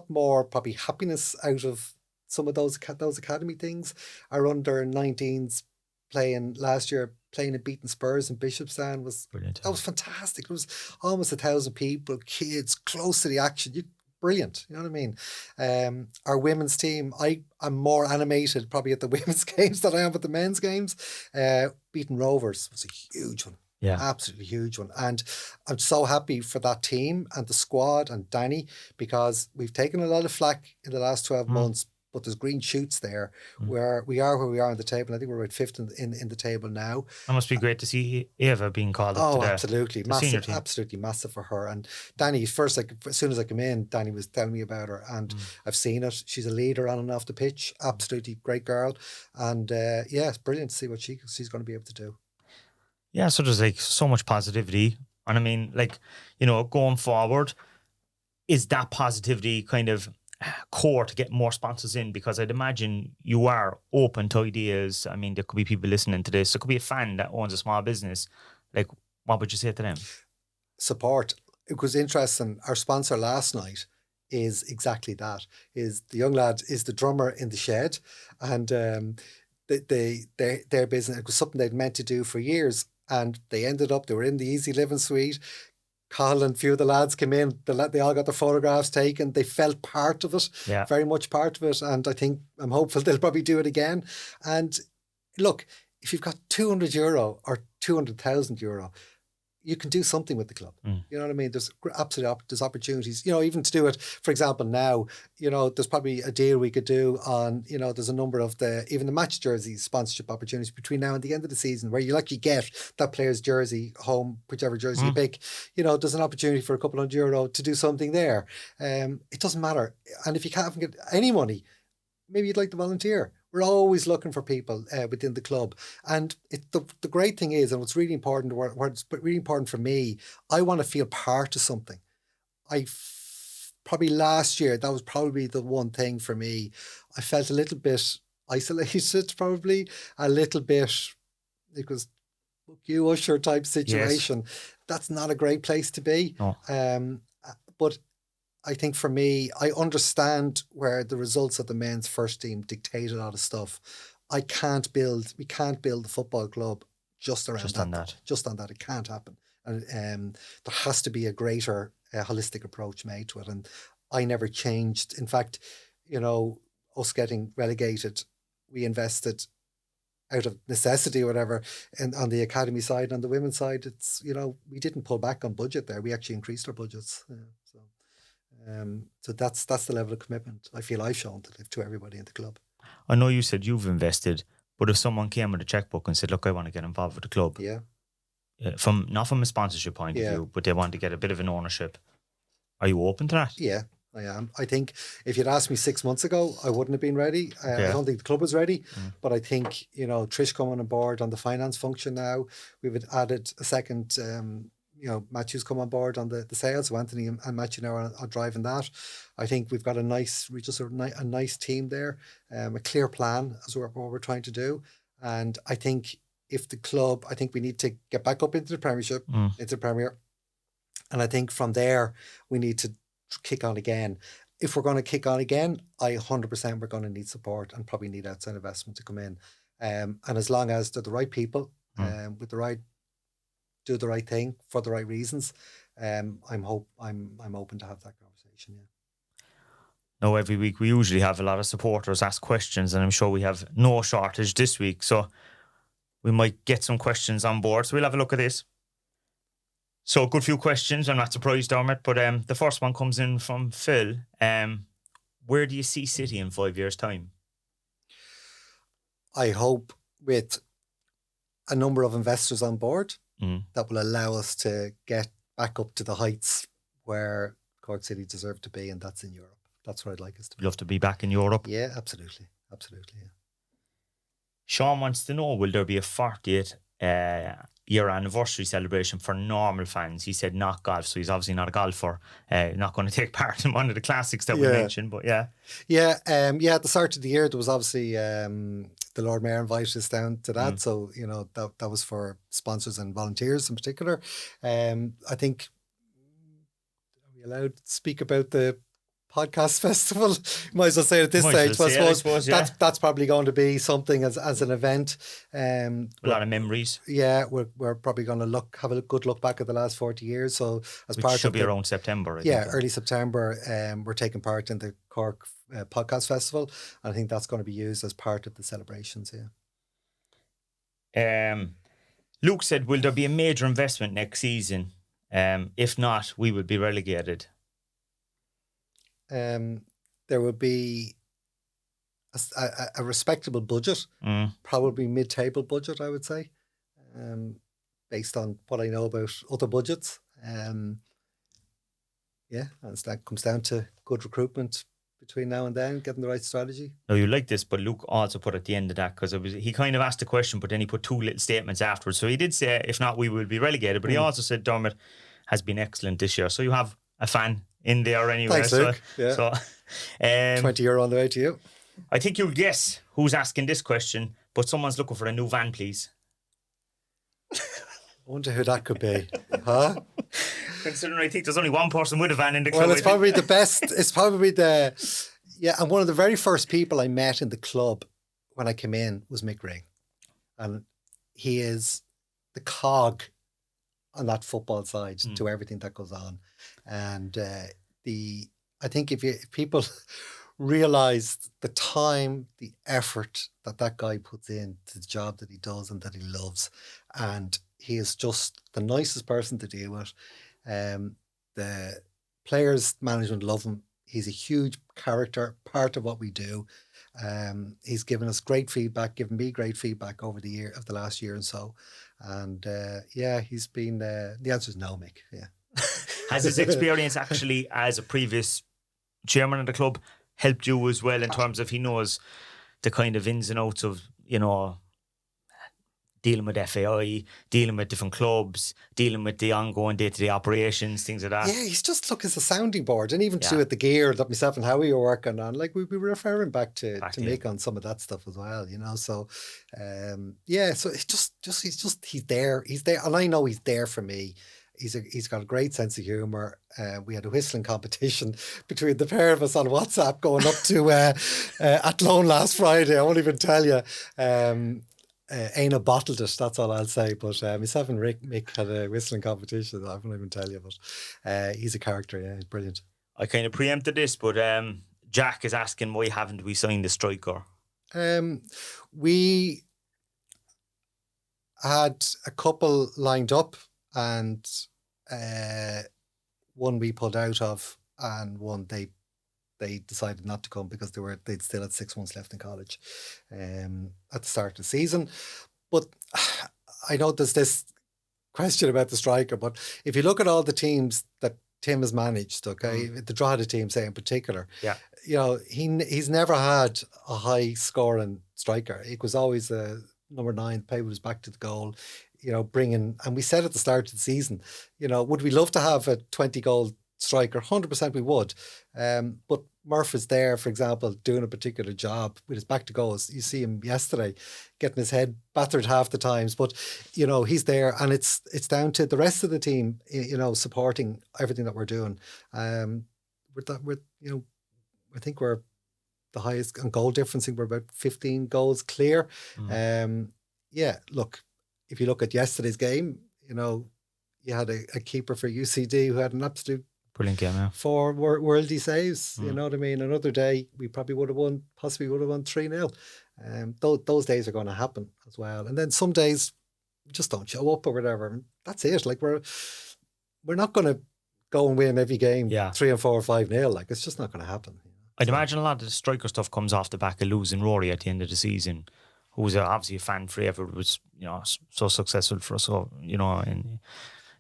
more probably happiness out of some of those academy things. Our under-19s playing last year, playing and beating Spurs in Bishopstown was brilliant. That was fantastic. It was almost 1,000 people, kids, close to the action. Brilliant. You know what I mean? Our women's team, I'm more animated probably at the women's games than I am at the men's games. Beating Rovers was a huge one. Yeah. Absolutely huge one. And I'm so happy for that team and the squad and Danny, because we've taken a lot of flack in the last 12 months, but there's green shoots there where we are on the table. I think we're about 5th in the table now. It must be great to see Eva being called up to absolutely. Massive, absolutely massive for her. And Danny, first, as soon as I came in, Danny was telling me about her, and I've seen it. She's a leader on and off the pitch. Absolutely great girl. And it's brilliant to see what she's going to be able to do. Yeah, so there's so much positivity. And I mean, going forward, is that positivity kind of core to get more sponsors in? Because I'd imagine you are open to ideas. I mean, there could be people listening to this. There could be a fan that owns a small business. What would you say to them? Support. It was interesting. Our sponsor last night is exactly that. Is the young lad is the drummer in the shed, and their business, it was something they'd meant to do for years, and they were in the Easy Living Suite, Colin and a few of the lads came in. They all got their photographs taken. They felt part of it, very much part of it. And I'm hopeful they'll probably do it again. And look, if you've got €200 or €200,000, you can do something with the club. You know what I mean? There's there's opportunities, even to do it. For example, now, there's probably a deal we could do on, there's a number of even the match jersey sponsorship opportunities between now and the end of the season where you'll actually get that player's jersey home, whichever jersey you pick. There's an opportunity for a couple €100 to do something there. It doesn't matter. And if you can't get any money, maybe you'd like to volunteer. We're always looking for people within the club. And the great thing is, and what's really important, what's really important for me, I want to feel part of something. Probably last year, that was probably the one thing for me. I felt a little bit isolated, probably, a little bit, because you Usher type situation. Yes. That's not a great place to be. No. But I think for me, I understand where the results of the men's first team dictate a lot of stuff. We can't build the football club just on that. Just on that. It can't happen. And there has to be a greater holistic approach made to it. And I never changed. In fact, us getting relegated, we invested out of necessity or whatever, and on the academy side, on the women's side, it's, we didn't pull back on budget there. We actually increased our budgets. So that's the level of commitment I feel I've shown to everybody in the club. I know you said you've invested, but if someone came with a checkbook and said, look, I want to get involved with the club, not from a sponsorship point of view, but they want to get a bit of an ownership, are you open to that? Yeah, I am. I think if you'd asked me 6 months ago, I wouldn't have been ready. I don't think the club was ready, but I think, Trish coming on board on the finance function now, we've added a second Matthew's come on board on the sales, so Anthony and Matthew now are driving that. I think we've got a nice team there, a clear plan as what we're trying to do. And I think I think we need to get back up into the Premiership, into the Premier. And I think from there, we need to kick on again. If we're going to kick on again, 100% we're going to need support and probably need outside investment to come in. And as long as they're the right people, do the right thing for the right reasons, I'm open to have that conversation. Yeah. Now, every week we usually have a lot of supporters ask questions, and I'm sure we have no shortage this week, so we might get some questions on board. So we'll have a look at this. So a good few questions. I'm not surprised, Dermot, but the first one comes in from Phil. Where do you see City in 5 years' time? I hope with a number of investors on board that will allow us to get back up to the heights where Cork City deserve to be, and that's in Europe. That's where I'd like us to be. Love to be back in Europe? Yeah, absolutely. Absolutely, yeah. Sean wants to know, will there be a 40th year anniversary celebration for normal fans? He said not golf, so he's obviously not a golfer, not going to take part in one of the classics that we mentioned, but yeah. Yeah, at the start of the year, there was obviously the Lord Mayor invited us down to that, so, that was for sponsors and volunteers in particular. I think, are we allowed to speak about the podcast festival? Might as well say it at this stage, but I suppose that's probably going to be something as an event. A lot of memories. Yeah, we're probably going to have a good look back at the last 40 years. So Which should be around September. I think. Early September. We're taking part in the Cork podcast festival. I think that's going to be used as part of the celebrations. Yeah. Luke said, will there be a major investment next season? If not, we will be relegated. There will be a respectable budget, probably mid-table budget, I would say, based on what I know about other budgets. And that comes down to good recruitment between now and then, getting the right strategy. No, you like this, but Luke also put at the end of that, because he kind of asked a question, but then he put two little statements afterwards. So he did say, if not, we will be relegated, but he also said Dermot has been excellent this year. So you have a fan in there anyway. Thanks, Luke. So €20 on the way to you. I think you'll guess who's asking this question, but someone's looking for a new van, please. I wonder who that could be. Huh? Considering I think there's only one person with a van in the club. Well, it's probably the best. It's probably and one of the very first people I met in the club when I came in was Mick Ring. And he is the cog on that football side to everything that goes on. And I think if people realize the time, the effort that guy puts in to the job that he does and that he loves, and he is just the nicest person to deal with. The players management love him. He's a huge character, part of what we do. He's given us great feedback, given me great feedback over the last year and so. And he's been, the answer is no, Mick. Yeah. Has his experience actually as a previous chairman of the club helped you as well in terms of he knows the kind of ins and outs of, dealing with FAI, dealing with different clubs, dealing with the ongoing day-to-day operations, things like that? Yeah, he's just as a sounding board, and even to do with the gear that myself and Howie are working on, like we were referring back to Mick on some of that stuff as well, so so he's there, and I know he's there for me. He's got a great sense of humour. We had a whistling competition between the pair of us on WhatsApp going up to Athlone last Friday. I won't even tell you. Aina bottled it, that's all I'll say. But myself and Mick had a whistling competition. I won't even tell you, but he's a character. Yeah, he's brilliant. I kind of preempted this, but Jack is asking, why haven't we signed the striker? We had a couple lined up, and one we pulled out of, and one they decided not to come because they'd still had 6 months left in college at the start of the season. But I know there's this question about the striker, but if you look at all the teams that Tim has managed, the Drogheda team, say in particular, he's never had a high scoring striker. It was always a number 9, play was back to the goal, bringing, and we said at the start of the season, would we love to have a 20 goal striker? 100% we would. But Murph is there, for example, doing a particular job with his back to goals. You see him yesterday getting his head battered half the times, but he's there, and it's down to the rest of the team, supporting everything that we're doing. I think we're the highest on goal difference. I think we're about 15 goals clear. Look, if you look at yesterday's game, you had a keeper for UCD who had an absolute brilliant game, yeah. 4 worldy saves. You know what I mean? Another day we probably would have won 3-0. Those days are going to happen as well. And then some days we just don't show up or whatever. And that's it. Like we're not going to go and win every game 3 and 4 or 5-0. Like it's just not going to happen. I'd imagine a lot of the striker stuff comes off the back of losing Rory at the end of the season, who was obviously a fan favourite, was so successful for us, so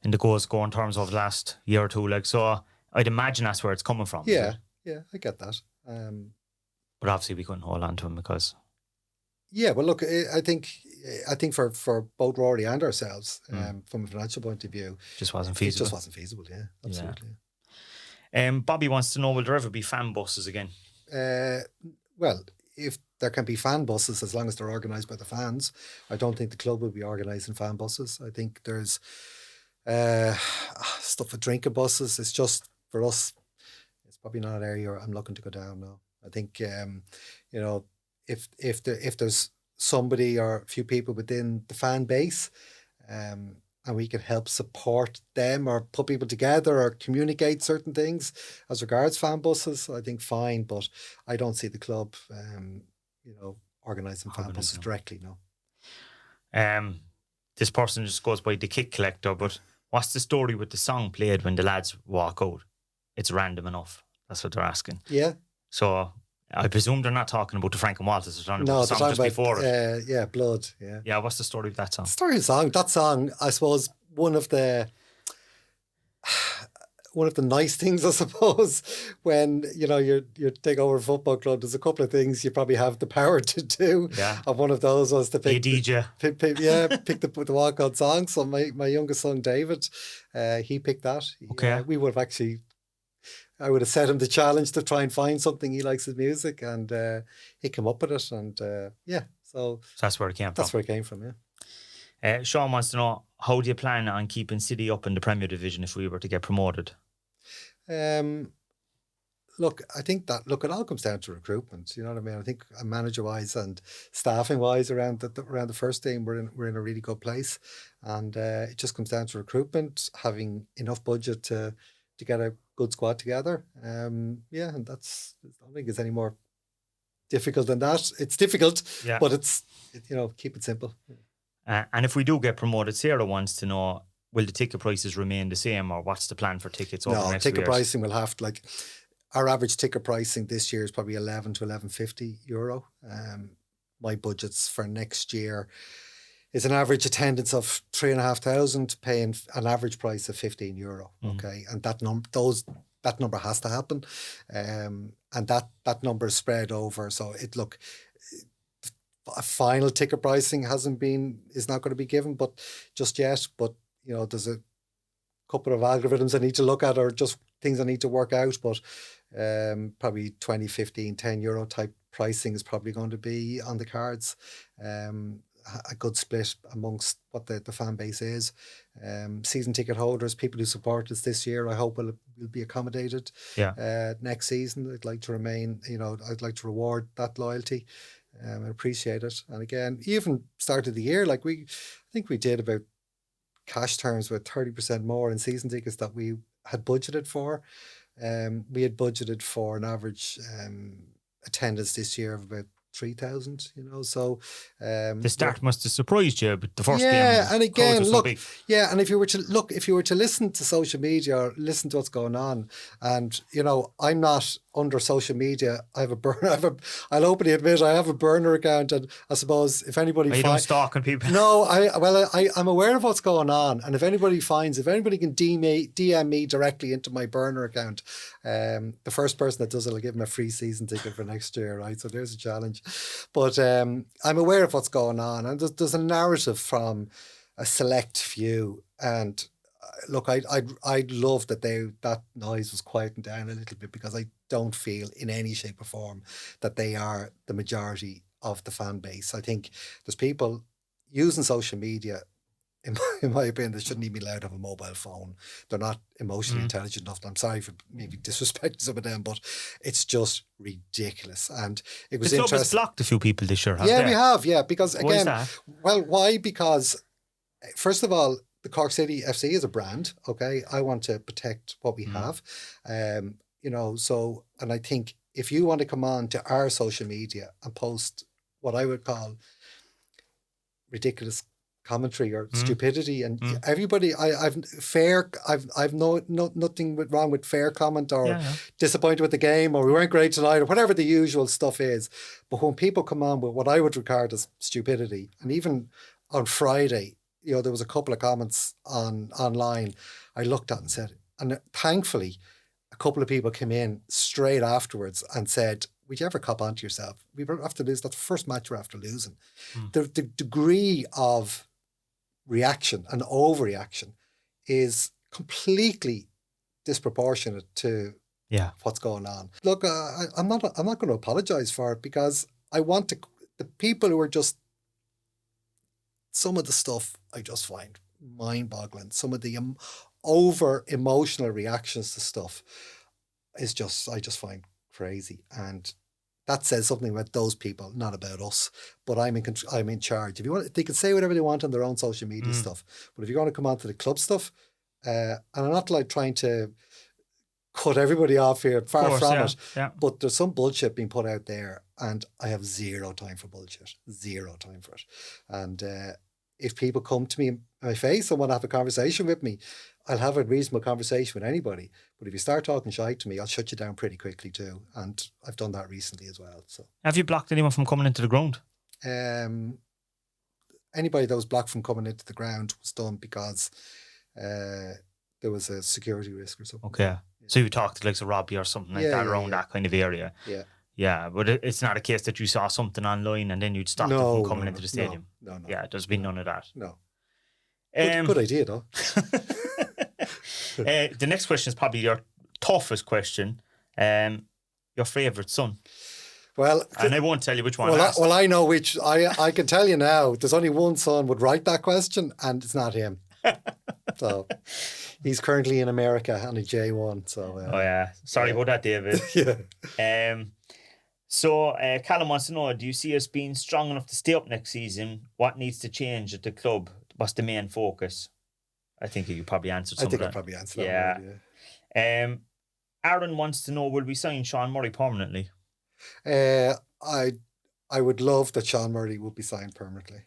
in the goals scoring terms over the last year or two. Like, so I'd imagine that's where it's coming from. Yeah, I get that. But obviously we couldn't hold on to him because. Yeah, well, look, I think for both Rory and ourselves, from a financial point of view, just wasn't feasible. It just wasn't feasible. Yeah, absolutely. Yeah. Bobby wants to know, will there ever be fan buses again? Well, if there can be fan buses, as long as they're organised by the fans, I don't think the club will be organising fan buses. I think there's stuff with drinking buses. It's just, for us, it's probably not an area I'm looking to go down now. I think if there's somebody or a few people within the fan base, and we can help support them or put people together or communicate certain things as regards fan buses, I think fine. But I don't see the club organising fan buses directly. No. This person just goes by the kick collector, but what's the story with the song played when the lads walk out? It's random enough. That's what they're asking. Yeah. So I presume they're not talking about the Frank and Walters. They're talking about the song just before it. Blood. Yeah. Yeah. What's the story of that song? The story of the song. That song, I suppose, one of the nice things, I suppose, when you take over a football club, there's a couple of things you probably have the power to do. Yeah. And one of those was to pick DJ. Pick the walk-on song. So my youngest son David, he picked that. Okay. We would have actually. I would have set him the challenge to try and find something he likes his music, and he came up with it, and so that's where it came from. That's where it came from, yeah. Sean wants to know, how do you plan on keeping City up in the Premier Division if we were to get promoted? look, I think that it all comes down to recruitment. You know what I mean? I think manager wise and staffing wise around the first team, we're in a really good place, and it just comes down to recruitment, having enough budget to get a good squad together. And that's, I don't think it's any more difficult than that. It's difficult, but it's keep it simple. And if we do get promoted, Sarah wants to know, will the ticket prices remain the same, or what's the plan for tickets over the next ticket years? Pricing will have to, our average ticket pricing this year is probably €11 to €11.50. My budgets for next year is an average attendance of 3,500, paying an average price of €15. Okay, and that number has to happen, and that number is spread over. So a final ticket pricing is not going to be given, but just yet. But there's a couple of algorithms I need to look at, or just things I need to work out. But probably 20, 15, €10 type pricing is probably going to be on the cards. A good split amongst what the fan base is. Season ticket holders, people who support us this year, I hope will be accommodated. Next season, I'd like to remain. I'd like to reward that loyalty. I appreciate it. And again, even started the year, I think we did about cash terms with 30% more in season tickets that we had budgeted for. We had budgeted for an average attendance this year of about 3,000, so the start must have surprised you, but the first game, and again, look, and if you were to listen to social media or listen to what's going on, and I'm not under social media. I have a burner. I'll openly admit I have a burner account, and I suppose if anybody you don't stalking people. No, I'm aware of what's going on, and if anybody can DM me directly into my burner account, the first person that does it, I'll give them a free season ticket for next year, right? So there's a challenge. But I'm aware of what's going on, and there's a narrative from a select few. And look, I'd love that noise was quieting down a little bit, because I don't feel in any shape or form that they are the majority of the fan base. I think there's people using social media, in my opinion, they shouldn't even be allowed to have a mobile phone. They're not emotionally intelligent enough. I'm sorry for maybe disrespecting some of them, but it's just ridiculous. And it was interesting. The club has blocked a few people this year, we have, because again, why? Because first of all, the Cork City FC is a brand, okay? I want to protect what we have. So, and I think if you want to come on to our social media and post what I would call ridiculous commentary or stupidity, and everybody, I've nothing wrong with fair comment, or disappointed with the game, or we weren't great tonight, or whatever the usual stuff is. But when people come on with what I would regard as stupidity, and even on Friday, there was a couple of comments online I looked at and said, and thankfully a couple of people came in straight afterwards and said, would you ever cop onto yourself? We were after lose. That's the first match we're after losing. The degree of reaction and overreaction is completely disproportionate to what's going on. Look, I'm not going to apologise for it, because I want the people who are just, some of the stuff I just find mind-boggling. Some of the over emotional reactions to stuff is I just find crazy, and that says something about those people, not about us. But I'm in charge. If you want, they can say whatever they want on their own social media stuff. But if you're going to come on to the club stuff, and I'm not trying to cut everybody off here, far from it. Yeah. But there's some bullshit being put out there, and I have zero time for bullshit. Zero time for it. And if people come to me in my face and want to have a conversation with me, I'll have a reasonable conversation with anybody. But if you start talking shite to me, I'll shut you down pretty quickly too. And I've done that recently as well. So, have you blocked anyone from coming into the ground? Anybody that was blocked from coming into the ground was done because there was a security risk or something. Okay. Yeah. So you talked to like Robbie or something like that around that kind of area. Yeah. Yeah, but it's not a case that you saw something online and then you'd stop them from coming into the stadium. No. Yeah, there's been none of that. No. Good idea, though. The next question is probably your toughest question. Your favourite son. Well, and I won't tell you which one. Well, I know which. I can tell you now. There's only one son would write that question, and it's not him. So he's currently in America on a J1. So oh yeah, sorry about that, David. yeah. So Callum wants to know: do you see us being strong enough to stay up next season? What needs to change at the club? What's the main focus? I think you probably answered some of that. I think I probably answered that one. Yeah. Aaron wants to know: will we sign Sean Murray permanently? I would love that Sean Murray would be signed permanently.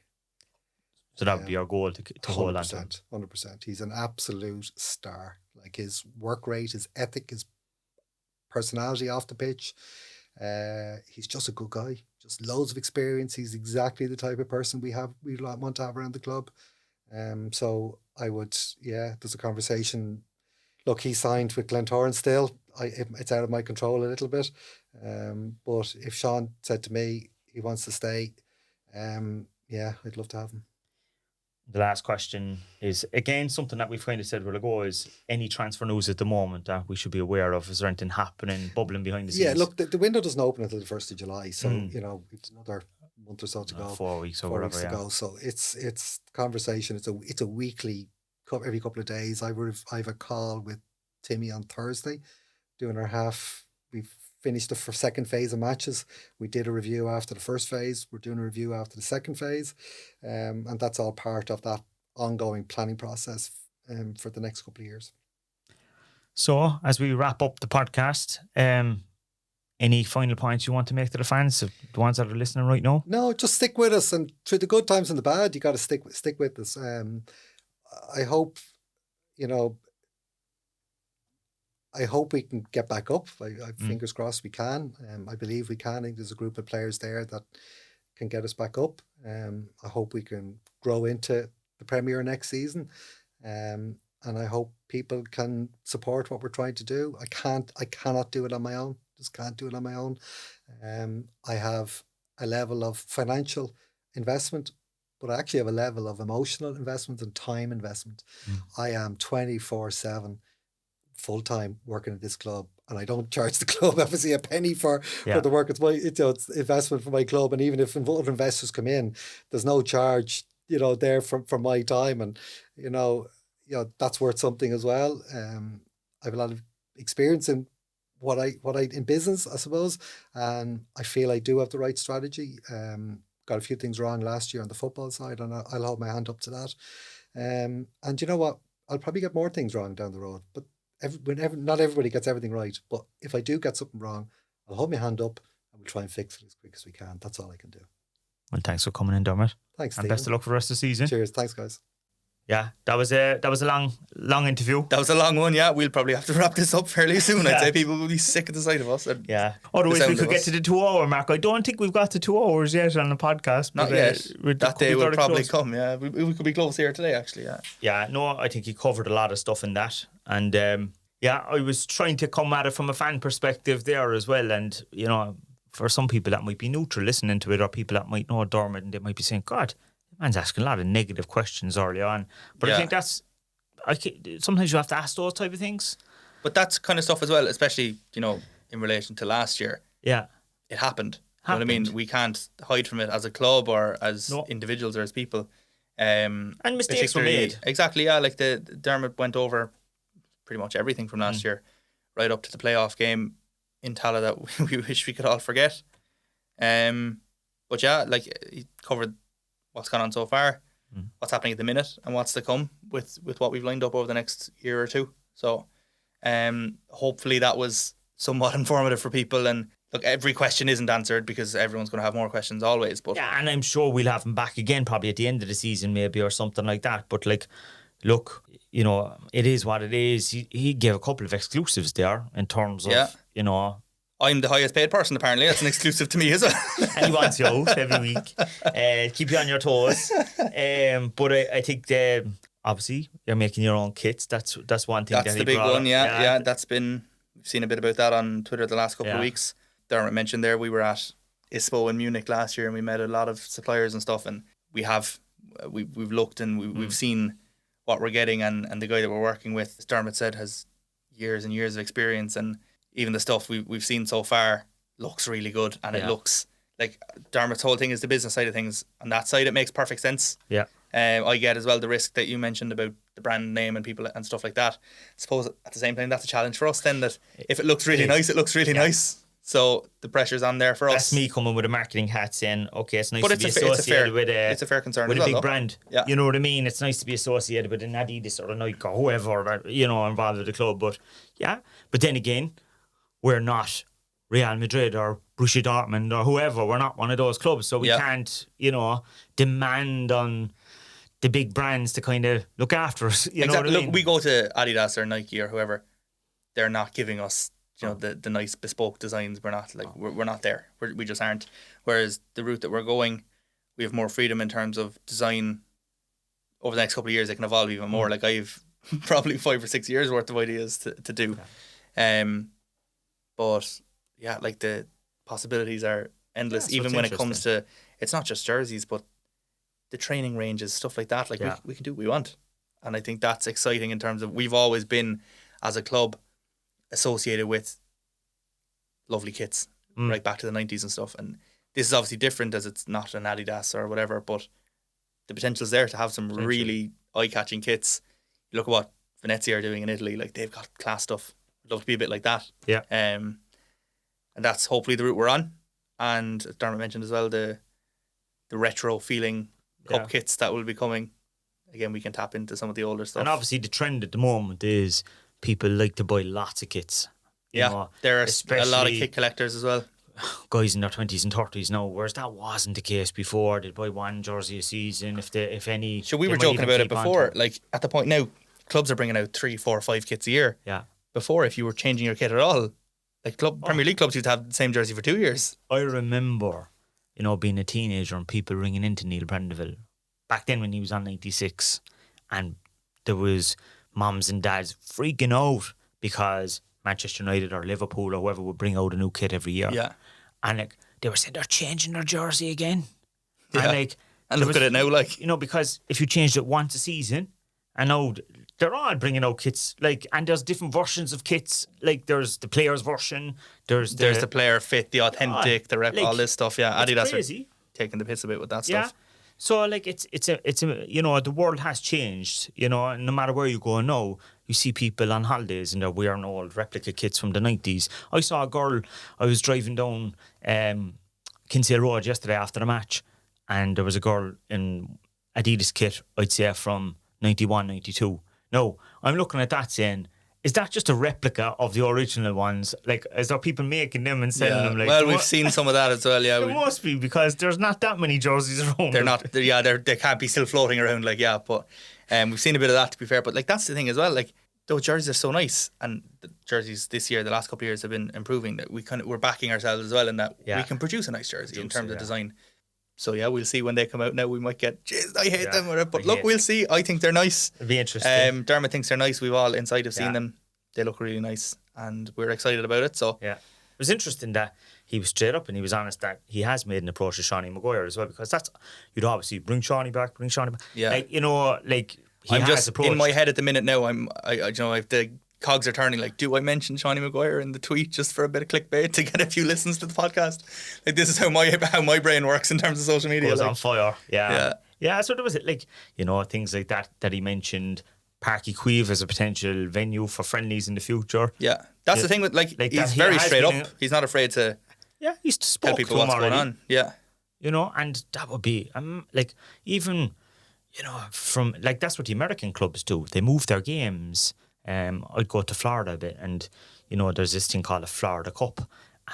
So that would be our goal to hold on to him. 100%. He's an absolute star. Like his work rate, his ethic, his personality off the pitch. He's just a good guy. Just loads of experience. He's exactly the type of person we want to have around the club. So I would, there's a conversation. Look, he signed with Glentoran still. It's out of my control a little bit. But if Sean said to me he wants to stay, I'd love to have him. The last question is, again, something that we've kind of said a while ago, is any transfer news at the moment that we should be aware of? Is there anything happening, bubbling behind the scenes? Yeah, look, the window doesn't open until the 1st of July. So, it's another month or so to go. 4 weeks or 4 whatever, weeks to go. So it's conversation. It's a weekly, every couple of days. I have a call with Timmy on Thursday, doing our half. We've finished the second phase of matches. We did a review after the first phase. We're doing a review after the second phase. And that's all part of that ongoing planning process for the next couple of years. So, as we wrap up the podcast, any final points you want to make to the fans, the ones that are listening right now? No, just stick with us. And through the good times and the bad, you got to stick with us. I hope, I hope we can get back up. Fingers crossed we can. I believe we can. I think there's a group of players there that can get us back up. I hope we can grow into the Premier next season. And I hope people can support what we're trying to do. I cannot do it on my own. Just can't do it on my own. I have a level of financial investment, but I actually have a level of emotional investment and time investment. I am 24/7 full-time working at this club, and I don't charge the club obviously a penny for the work. It's investment for my club, and even if other investors come in, there's no charge there for my time, and that's worth something as well. I have a lot of experience in what I in business, I suppose, and I feel I do have the right strategy. Got a few things wrong last year on the football side, and I'll hold my hand up to that. And you know what? I'll probably get more things wrong down the road, but not everybody gets everything right. But if I do get something wrong, I'll hold my hand up and we'll try and fix it as quick as we can. That's all I can do. Well, thanks for coming in, Dermot. Thanks, and Stephen. best of luck for the rest of the season. Cheers. Thanks, guys. Yeah, that was a long interview. That was a long one, yeah. We'll probably have to wrap this up fairly soon. I'd say people will be sick of the sight of us. Otherwise, we could get to the 2 hour mark. I don't think we've got to 2 hours yet on the podcast. Not yet. That day will probably come, yeah. We could be close here today, actually, yeah. Yeah, no, I think you covered a lot of stuff in that. And I was trying to come at it from a fan perspective there as well. And, for some people that might be neutral listening to it, or people that might know Dermot and they might be saying, God, man's asking a lot of negative questions early on. But I think sometimes you have to ask those type of things. But that's kind of stuff as well, especially, in relation to last year. Yeah. It happened. You know what I mean? We can't hide from it as a club or as individuals or as people. And mistakes were made. Exactly, yeah. Like Dermot went over pretty much everything from last year, right up to the playoff game in Tala that we wish we could all forget. But yeah, like he covered what's gone on so far, what's happening at the minute, and what's to come with what we've lined up over the next year or two. So hopefully that was somewhat informative for people. And look, every question isn't answered because everyone's going to have more questions always. But yeah, and I'm sure we'll have him back again probably at the end of the season maybe or something like that. But like, look, it is what it is. He gave a couple of exclusives there in terms of, I'm the highest paid person, apparently. That's an exclusive to me as well. And he wants you out every week. Keep you on your toes. But I think obviously you're making your own kits. That's one thing. That's the big one, yeah. We've seen a bit about that on Twitter the last couple of weeks. Dermot mentioned there we were at ISPO in Munich last year and we met a lot of suppliers and stuff, and we've looked and we've seen what we're getting, and the guy that we're working with, as Dermot said, has years and years of experience, and even the stuff we've seen so far looks really good, and it looks like Dermot's whole thing is the business side of things. On that side, it makes perfect sense. Yeah. I get as well the risk that you mentioned about the brand name and people and stuff like that. I suppose at the same time that's a challenge for us then, that if it looks really nice, it looks really nice. So the pressure's on there for us. That's me coming with a marketing hat saying, okay, it's nice But to be associated with it's a fair concern with as a big well, brand. Yeah. You know what I mean? It's nice to be associated with an Adidas or a Nike or whoever, you know, involved with the club. But yeah, but then again, we're not Real Madrid or Borussia Dortmund or whoever. We're not one of those clubs, so we can't, you know, demand on the big brands to kind of look after us. You know what I mean? Look, we go to Adidas or Nike or whoever, they're not giving us, you know, the nice bespoke designs. We're not like we're not there. We just aren't. Whereas the route that we're going, we have more freedom in terms of design. Over the next couple of years, it can evolve even more. Like I've probably 5 or 6 years worth of ideas to do. But yeah, like the possibilities are endless. Yeah, even when it comes to, it's not just jerseys, but the training ranges, stuff like that. Like we can do what we want, and I think that's exciting in terms of we've always been as a club associated with lovely kits right back to the 90s and stuff. And this is obviously different as it's not an Adidas or whatever, but the potential is there to have some really eye-catching kits. You look at what Venezia are doing in Italy, like they've got class stuff. I'd love to be a bit like that. Yeah. And that's hopefully the route we're on. And as Dermot mentioned as well, the retro feeling cup kits that will be coming. Again, we can tap into some of the older stuff. And obviously the trend at the moment is people like to buy lots of kits. You know, there are a lot of kit collectors as well. Guys in their 20s and 30s now, whereas that wasn't the case before. They'd buy one jersey a season, if any. So we were joking about it before. Like at the point now, clubs are bringing out 3, 4, 5 kits a year. Yeah. Before, if you were changing your kit at all, like Premier League clubs used to have the same jersey for 2 years. I remember, you know, being a teenager and people ringing into Neil Brandeville back then when he was on 96, and there was mums and dads freaking out because Manchester United or Liverpool or whoever would bring out a new kit every year. Yeah. And like they were saying they're changing their jersey again. Yeah. And look at it now, like, you know, because if you changed it once a season, and now they're all bringing out kits, like, and there's different versions of kits. Like there's the player's version, there's the player fit, the authentic, the rep, all this stuff. Yeah, Adidas crazy. Are taking the piss a bit with that stuff. So like it's a you know, the world has changed, you know, and no matter where you go now, you see people on holidays and they're wearing old replica kits from the 90s. I saw a girl, I was driving down Kinsale Road yesterday after the match, and there was a girl in Adidas kit, I'd say from 91, 92. No, I'm looking at that saying, is that just a replica of the original ones? Like, is there people making them and selling them? Like, well, we've seen some of that as well. Yeah, there must be, because there's not that many jerseys around. They're not. They can't be still floating around. Like, yeah, but we've seen a bit of that, to be fair. But like, that's the thing as well. Like, those jerseys are so nice, and the jerseys this year, the last couple of years, have been improving. That we're backing ourselves as well in that we can produce a nice jersey in terms of design. So yeah, we'll see when they come out. Now we might get, jeez, I hate them, but look, we'll see. I think they're nice. It'll be interesting. Dermot thinks they're nice. We've all inside have seen them. They look really nice, and we're excited about it. So yeah, it was interesting that he was straight up and he was honest that he has made an approach to Seanie Maguire as well, because that's, you'd obviously bring Seanie back. Yeah, like, you know, like he I'm has just approached. In my head at the minute now. I you know, if the cogs are turning, like, do I mention Seanie Maguire in the tweet just for a bit of clickbait to get a few listens to the podcast? Like, this is how my brain works in terms of social media. Goes like, on fire. Yeah. So there was like, you know, things like that he mentioned. Park Equive as a potential venue for friendlies in the future. Yeah, that's the thing with like he's very straight up. He's not afraid to. Yeah, he's spoke tell people to what's going on. Yeah, you know, and that would be like, even, you know, from like, that's what the American clubs do. They move their games. I'd go to Florida a bit, and you know, there's this thing called a Florida Cup,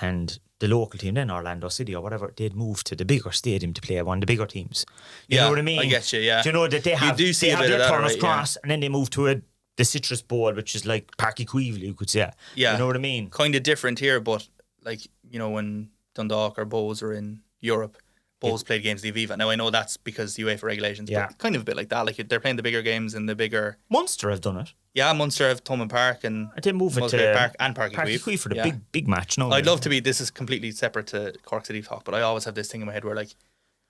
and the local team then, Orlando City or whatever, they'd move to the bigger stadium to play one of the bigger teams. You know what I mean? I get you, yeah. Do you know that they have, their Turner's Cross, and then they move to the Citrus Bowl, which is like Park Equive, you could say. Yeah. You know what I mean? Kind of different here, but like, you know, when Dundalk or Bows are in Europe, Bows played games in the Aviva. Now, I know that's because UEFA regulations, but kind of a bit like that. Like, they're playing the bigger games in the bigger... Munster have done it. Yeah, Munster have Thomond Park and they move it to Park and Park Equive for the big match. No, I'd love to be... This is completely separate to Cork City talk, but I always have this thing in my head where, like,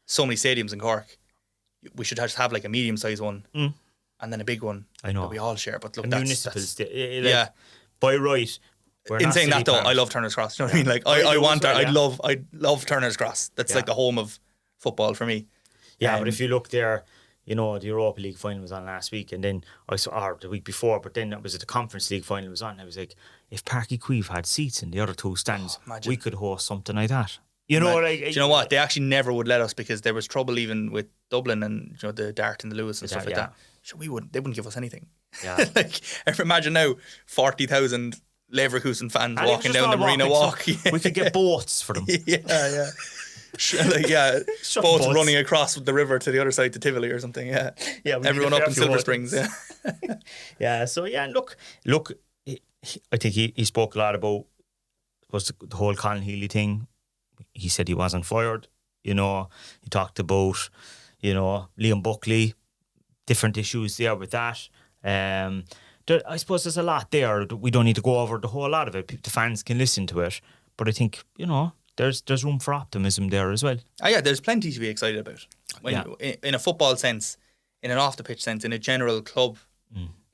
so many stadiums in Cork, we should just have like a medium-sized one and then a big one. I know. That we all share, but look, a municipal yeah. By right. In saying that, though, I love Turner's Cross. You know what I mean? Like, I want that. I love Turner's Cross. That's like the home of football for me. Yeah, but if you look there, you know, the Europa League final was on last week, and then I saw, or the week before, but then it was the Conference League final was on. I was like, if Páirc Uí Chaoimh had seats in the other two stands, we could host something like that. You know, like, do you know what? They actually never would let us because there was trouble even with Dublin and, you know, the Dart and the Lewis and stuff like that. So they wouldn't give us anything. Yeah. Like, imagine now 40,000 Leverkusen fans walking down the Marina Walk. We could get boats for them. Yeah. Boats running across the river to the other side to Tivoli or something. Yeah. Everyone up in Silver Springs. Yeah. Yeah. So look. I think he spoke a lot about the whole Colin Healy thing. He said he wasn't fired. You know, he talked about, you know, Liam Buckley, different issues there with that. I suppose there's a lot there. We don't need to go over the whole lot of it. The fans can listen to it, but I think, you know, there's room for optimism there as well. There's plenty to be excited about. In a football sense, in an off the pitch sense, in a general club,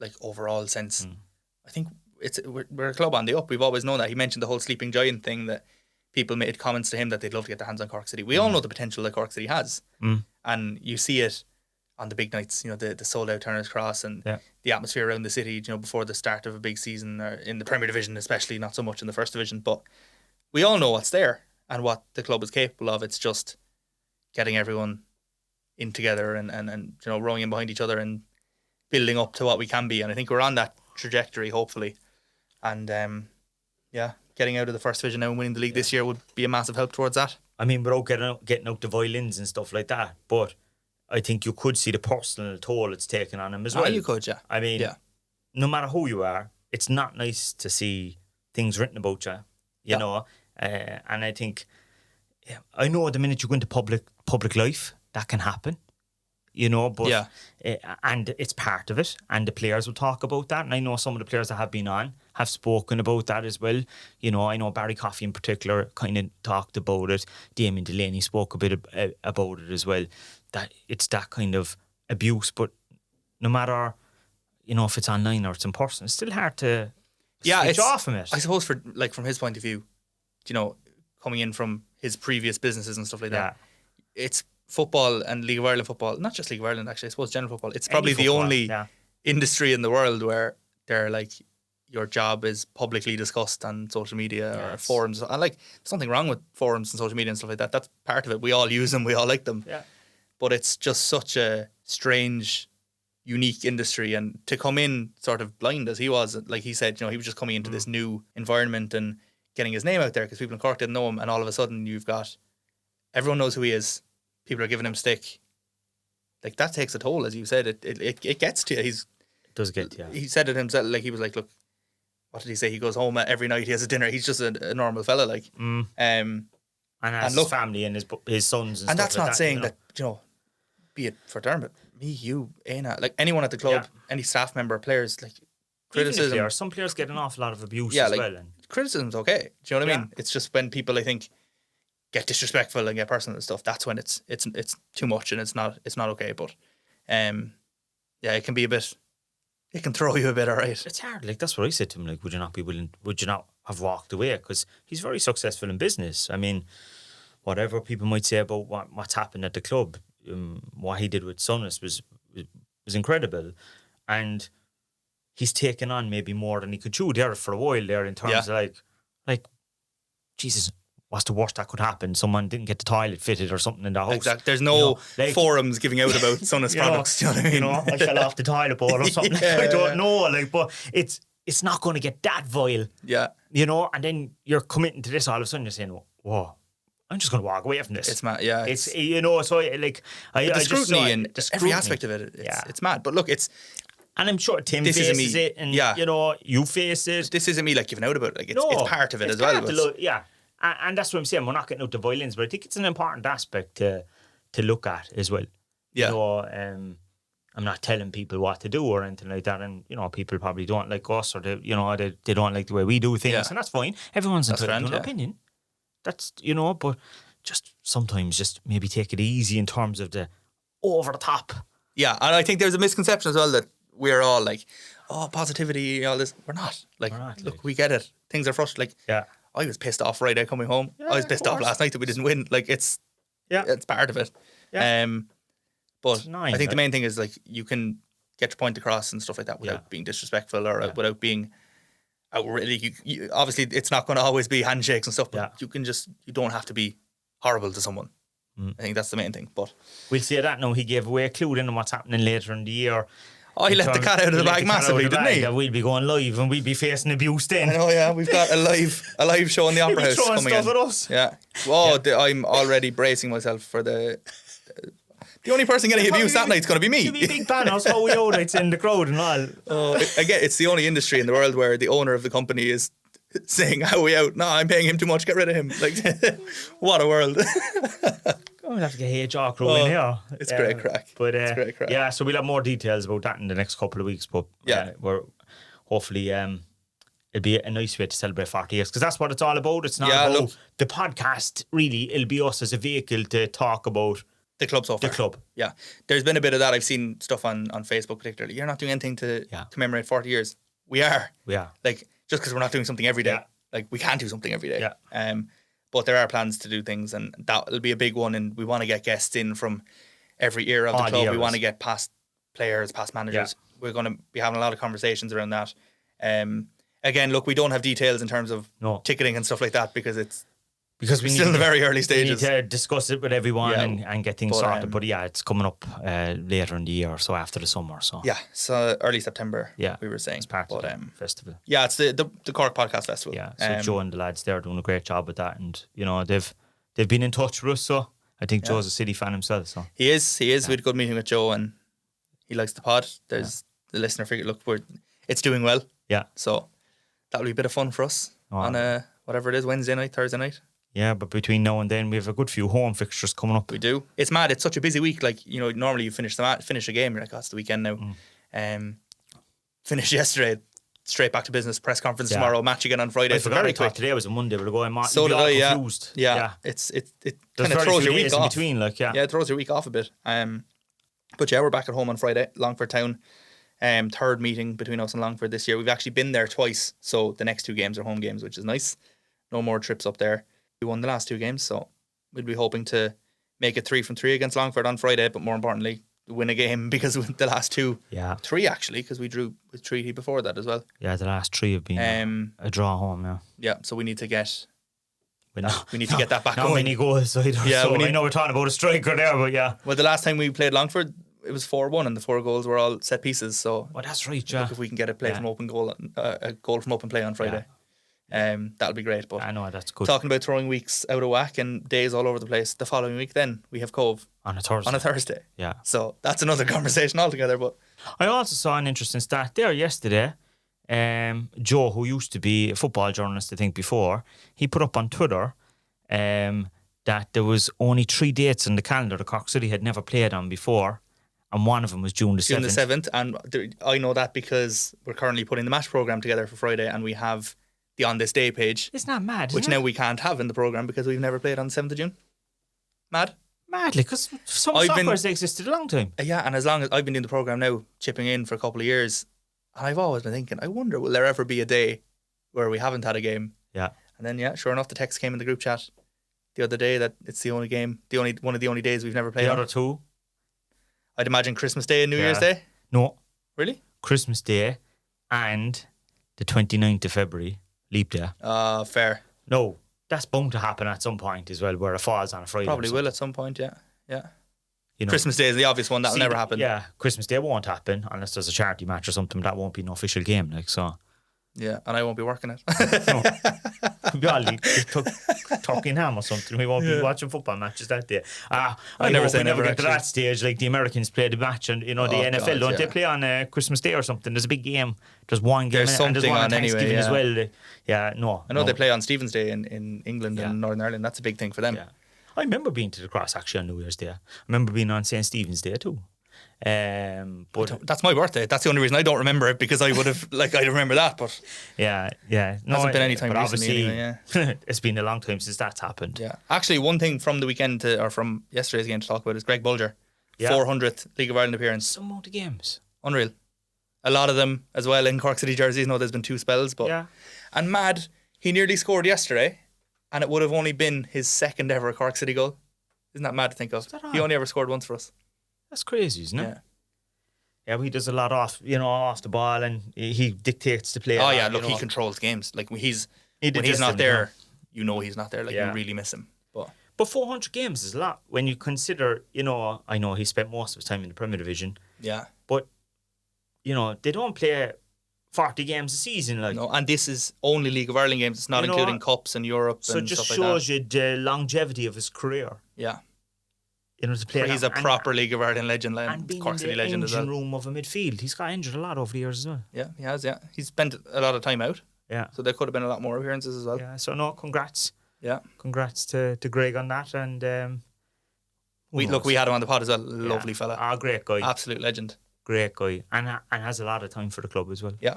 like overall sense, I think we're a club on the up. We've always known that. He mentioned the whole sleeping giant thing, that people made comments to him that they'd love to get their hands on Cork City. We all know the potential that Cork City has, and you see it on the big nights. You know, the sold out Turner's Cross and the atmosphere around the city. You know, before the start of a big season, or in the Premier Division, especially, not so much in the First Division. But we all know what's there and what the club is capable of. It's just getting everyone in together and you know, rowing in behind each other and building up to what we can be. And I think we're on that trajectory, hopefully. And getting out of the First Division now and winning the league this year would be a massive help towards that. I mean, without getting out the violins and stuff like that, but I think you could see the personal toll it's taken on him as well. You could, yeah. I mean, no matter who you are, it's not nice to see things written about you, you know. And I think, I know the minute you go into public life, that can happen, you know, but and it's part of it, and the players will talk about that, and I know some of the players that have been on have spoken about that as well. You know, I know Barry Coffey in particular kind of talked about it. Damien Delaney spoke a bit about it as well, that it's that kind of abuse, but no matter, you know, if it's online or it's in person, it's still hard to switch off from it. I suppose from his point of view, you know, coming in from his previous businesses and stuff like that, it's football and League of Ireland football, not just League of Ireland actually, I suppose general football, it's probably the only industry in the world where they're like, your job is publicly discussed on social media or forums. And like, there's nothing wrong with forums and social media and stuff like that. That's part of it. We all use them, we all like them. Yeah. But it's just such a strange, unique industry, and to come in sort of blind as he was, like he said, you know, he was just coming into this new environment and getting his name out there because people in Cork didn't know him, and all of a sudden you've got, everyone knows who he is, people are giving him stick. Like, that takes a toll, as you said. It gets to you. It does get to you. He said it himself, like, he was like, look, what did he say? He goes home every night, he has a dinner. He's just a normal fella, like. And has his family and his sons and stuff that's like not saying that, you know, be it for Dermot, me, you, Aina, like anyone at the club, any staff member, players, like, criticism. Some players get an awful lot of abuse as well. And criticism's okay. Do you know what I mean? It's just when people, I think, get disrespectful and get personal and stuff, that's when it's too much and it's not okay. But it can be a bit, it can throw you a bit, alright. It's hard. Like, that's what I said to him. Like, would you not have walked away? Because he's very successful in business. I mean, whatever people might say about what's happened at the club, what he did with Sonis was incredible, and he's taken on maybe more than he could chew there for a while there, in terms of like Jesus, what's the worst that could happen? Someone didn't get the toilet fitted or something in the house. Exactly. There's no forums giving out about Sonis products. Do you know what I mean? You know, I fell off the toilet bowl or something. I don't know. Like, but it's not going to get that vile. Yeah. You know, and then you're committing to this all of a sudden. You're saying, whoa, I'm just going to walk away from this. It's mad. Yeah. It's you know, so like the scrutiny and every aspect of it. It's mad. But look, it's. And I'm sure Tim faces it, and you know, you face it. This isn't me like giving out about it. Like, it's part of it as well. And that's what I'm saying. We're not getting out the violence, but I think it's an important aspect to look at as well. Yeah. You know, I'm not telling people what to do or anything like that, and you know, people probably don't like us, or they don't like the way we do things, and that's fine. Everyone's entitled to an opinion. That's, you know, but just sometimes just maybe take it easy in terms of the over the top. Yeah, and I think there's a misconception as well that we're all like, oh, positivity, all this. We're not. Like, look, we get it. Things are frustrating. Like, I was pissed off Friday coming home. I was pissed off last night that we didn't win. Like, it's part of it. Yeah. But 9, I think the main thing is like you can get your point across and stuff like that without being disrespectful or without being outrageous. Obviously, it's not going to always be handshakes and stuff, but you don't have to be horrible to someone. I think that's the main thing. But we'll see that now. He gave away a clue then on what's happening later in the year. Oh, he let the cat out of the bag massively, didn't he? We'll be going live and we'll be facing abuse then. I know, yeah. We've got a live show in the Opera House throwing coming stuff in. at us. Yeah. Oh, I'm already bracing myself for the only person getting abuse that night's going to be me. There'll be big banners, how we out, it's in the crowd and all. Again, it's the only industry in the world where the owner of the company is saying, how are we out? No, I'm paying him too much, get rid of him. Like, what a world. We'll have to get HR crew in here. It's great crack. But it's great crack. Yeah, so we'll have more details about that in the next couple of weeks. But we're hopefully it'll be a nice way to celebrate 40 years because that's what it's all about. It's not about the podcast. Really, it'll be us as a vehicle to talk about the club so far. The club. Yeah, there's been a bit of that. I've seen stuff on Facebook particularly. You're not doing anything to commemorate 40 years. We are. Like just because we're not doing something every day. Like we can't do something every day. Yeah. But there are plans to do things, and that'll be a big one. And we want to get guests in from every era of the club. We want to get past players, past managers. Yeah. We're going to be having a lot of conversations around that. Again, look, we don't have details in terms of ticketing and stuff like that because we're still in the very early stages. We need to discuss it with everyone and get things sorted. But it's coming up later in the year, so after the summer. So so early September. Yeah, we were saying it's part of the festival. Yeah, it's the Cork Podcast Festival. Yeah, so Joe and the lads they're doing a great job with that, and you know they've been in touch with us. So I think Joe's a City fan himself. So he is. We had a good meeting with Joe, and he likes the pod. There's the listener figure. Look, it's doing well. Yeah, so that'll be a bit of fun for us on whatever it is, Wednesday night, Thursday night. Yeah, but between now and then we have a good few home fixtures coming up. We do. It's mad. It's such a busy week. Like normally you finish a game. You're like, it's the weekend now. Finished yesterday. Straight back to business. Press conference tomorrow. Match again on Friday. I forgot today was a Monday. We're going. So did I. Confused. Yeah. It kind of throws your week off. Between, it throws your week off a bit. But we're back at home on Friday. Longford Town. Third meeting between us and Longford this year. We've actually been there twice. So the next 2 games are home games, which is nice. No more trips up there. We won the last 2 games, so we'll be hoping to make it 3 from 3 against Longford on Friday, but more importantly, win a game because of the last 2. 3 actually, because we drew with Treaty before that as well. Yeah, the last 3 have been a draw home. Yeah, so we need to get get that back not going. Many goals either. Yeah, so I know we're talking about a striker there, but yeah. Well, the last time we played Longford, it was 4-1, and the 4 goals were all set pieces. So that's right. Yeah, look if we can get a play from open goal, a goal from open play on Friday. Yeah. That'll be great. But I know that's good. Talking about throwing weeks out of whack and days all over the place. The following week, then we have Cove on a Thursday. Yeah. So that's another conversation altogether. But I also saw an interesting stat there yesterday. Joe, who used to be a football journalist, I think before, he put up on Twitter that there was only 3 dates in the calendar that Cork City had never played on before. And one of them was June the 7th. June the 7th. And I know that because we're currently putting the match programme together for Friday, and we have the On This Day page. It's not mad, which now we can't have in the programme because we've never played on the 7th of June. Mad? Madly, because some soccer's existed a long time. Yeah, and as long as I've been doing the programme now, chipping in for a couple of years, and I've always been thinking, I wonder, will there ever be a day where we haven't had a game? Yeah. And then, sure enough, the text came in the group chat the other day that it's the only game, one of the only days we've never played on. The other 2? I'd imagine Christmas Day and New Year's Day? No. Really? Christmas Day and the 29th of February, Leap Day. Fair. No, that's bound to happen at some point as well, where it falls on a Friday. Probably will at some point, yeah. Christmas Day is the obvious one. That'll never happen. Yeah, Christmas Day won't happen unless there's a charity match or something. That won't be an official game, so. Yeah, and I won't be working it. We'll be all talking ham or something. We won't be watching football matches that day. I never get to that stage. Like the Americans play the match, and the NFL don't they play on Christmas Day or something? There's a big game. There's one game, there's something and there's one on Thanksgiving anyway, as well. I know they play on Stephen's Day in England and Northern Ireland. That's a big thing for them. Yeah. I remember being to the Cross actually on New Year's Day. I remember being on St. Stephen's Day too. But that's my birthday. That's the only reason I don't remember it, because I would have I remember that. But yeah, no, hasn't been any time recently. Anyway, it's been a long time since that's happened. Yeah, actually, one thing from the weekend or from yesterday's game to talk about is Greg Bulger, 400th League of Ireland appearance. Some amount of games, unreal. A lot of them as well in Cork City jerseys. No, there's been 2 spells, but and mad, he nearly scored yesterday, and it would have only been his 2nd ever Cork City goal. Isn't that mad to think of? He only ever scored once for us. That's crazy, isn't it? Yeah. Yeah, he does a lot off the ball, and he dictates the play. Oh yeah, look, he controls games. Like when he's not there, he's not there. Like you really miss him. But 400 games is a lot when you consider, I know he spent most of his time in the Premier Division. Yeah. But, they don't play 40 games a season. Like. No, and this is only League of Ireland games. It's not including cups and Europe and stuff like that. So it just shows you the longevity of his career. Yeah. To play he's a proper League of Ireland legend. And being in the engine room of a midfield. He's got injured a lot over the years as well. Yeah, he has, yeah. He's spent a lot of time out. Yeah. So there could have been a lot more appearances as well. Yeah, so no, congrats. Yeah. Congrats to Greg on that. And we had him on the pod as well. Lovely fella. Great guy. Absolute legend. Great guy. And has a lot of time for the club as well. Yeah.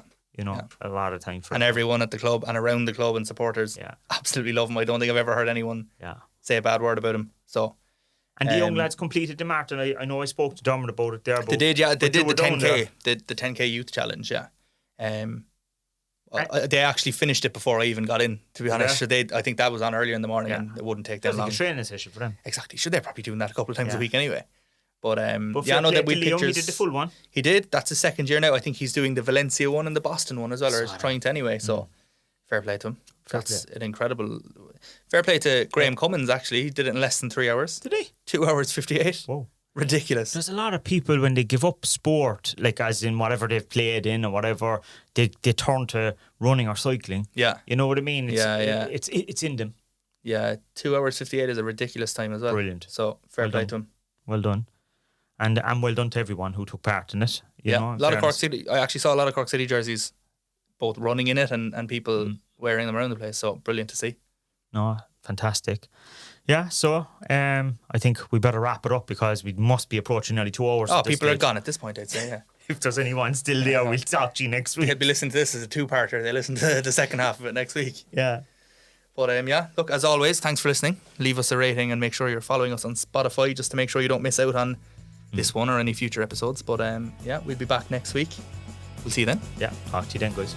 A lot of time for and everyone at the club and around the club and supporters absolutely love him. I don't think I've ever heard anyone say a bad word about him. So and the young lads completed the marathon. I know I spoke to Dermot about it there. They did, yeah. They did the 10K, the 10K youth challenge, yeah. They actually finished it before I even got in, to be honest. I think that was on earlier in the morning and it wouldn't take them long. It was like a training session for them. Exactly. They're probably doing that a couple of times a week anyway. But I know that we pictures. He did the full one. He did. That's his second year now. I think he's doing the Valencia one and the Boston one as well, or is trying to anyway. So fair play to him. That's an incredible. Fair play to Graham Cummins. Actually, he did it in less than 3 hours. Did he? 2 hours 58. Whoa. Ridiculous. There's a lot of people when they give up sport, like as in whatever they've played in or whatever, they turn to running or cycling. Yeah. You know what I mean? It's It's in them. Yeah, 2 hours 58 is a ridiculous time as well. Brilliant. So fair play to him. Well done. And well done to everyone who took part in it. You know, a lot of Cork City. I actually saw a lot of Cork City jerseys, both running in it and people wearing them around the place. So brilliant to see. No, fantastic. Yeah, so I think we better wrap it up because we must be approaching nearly 2 hours. Oh, people are gone at this point, I'd say, yeah. If there's anyone still there, we'll talk to you next week. They'll be listening to this as a two-parter. They listen to the second half of it next week. Yeah. But look, as always, thanks for listening. Leave us a rating and make sure you're following us on Spotify just to make sure you don't miss out on this one or any future episodes. But we'll be back next week. We'll see you then. Yeah, talk to you then, guys.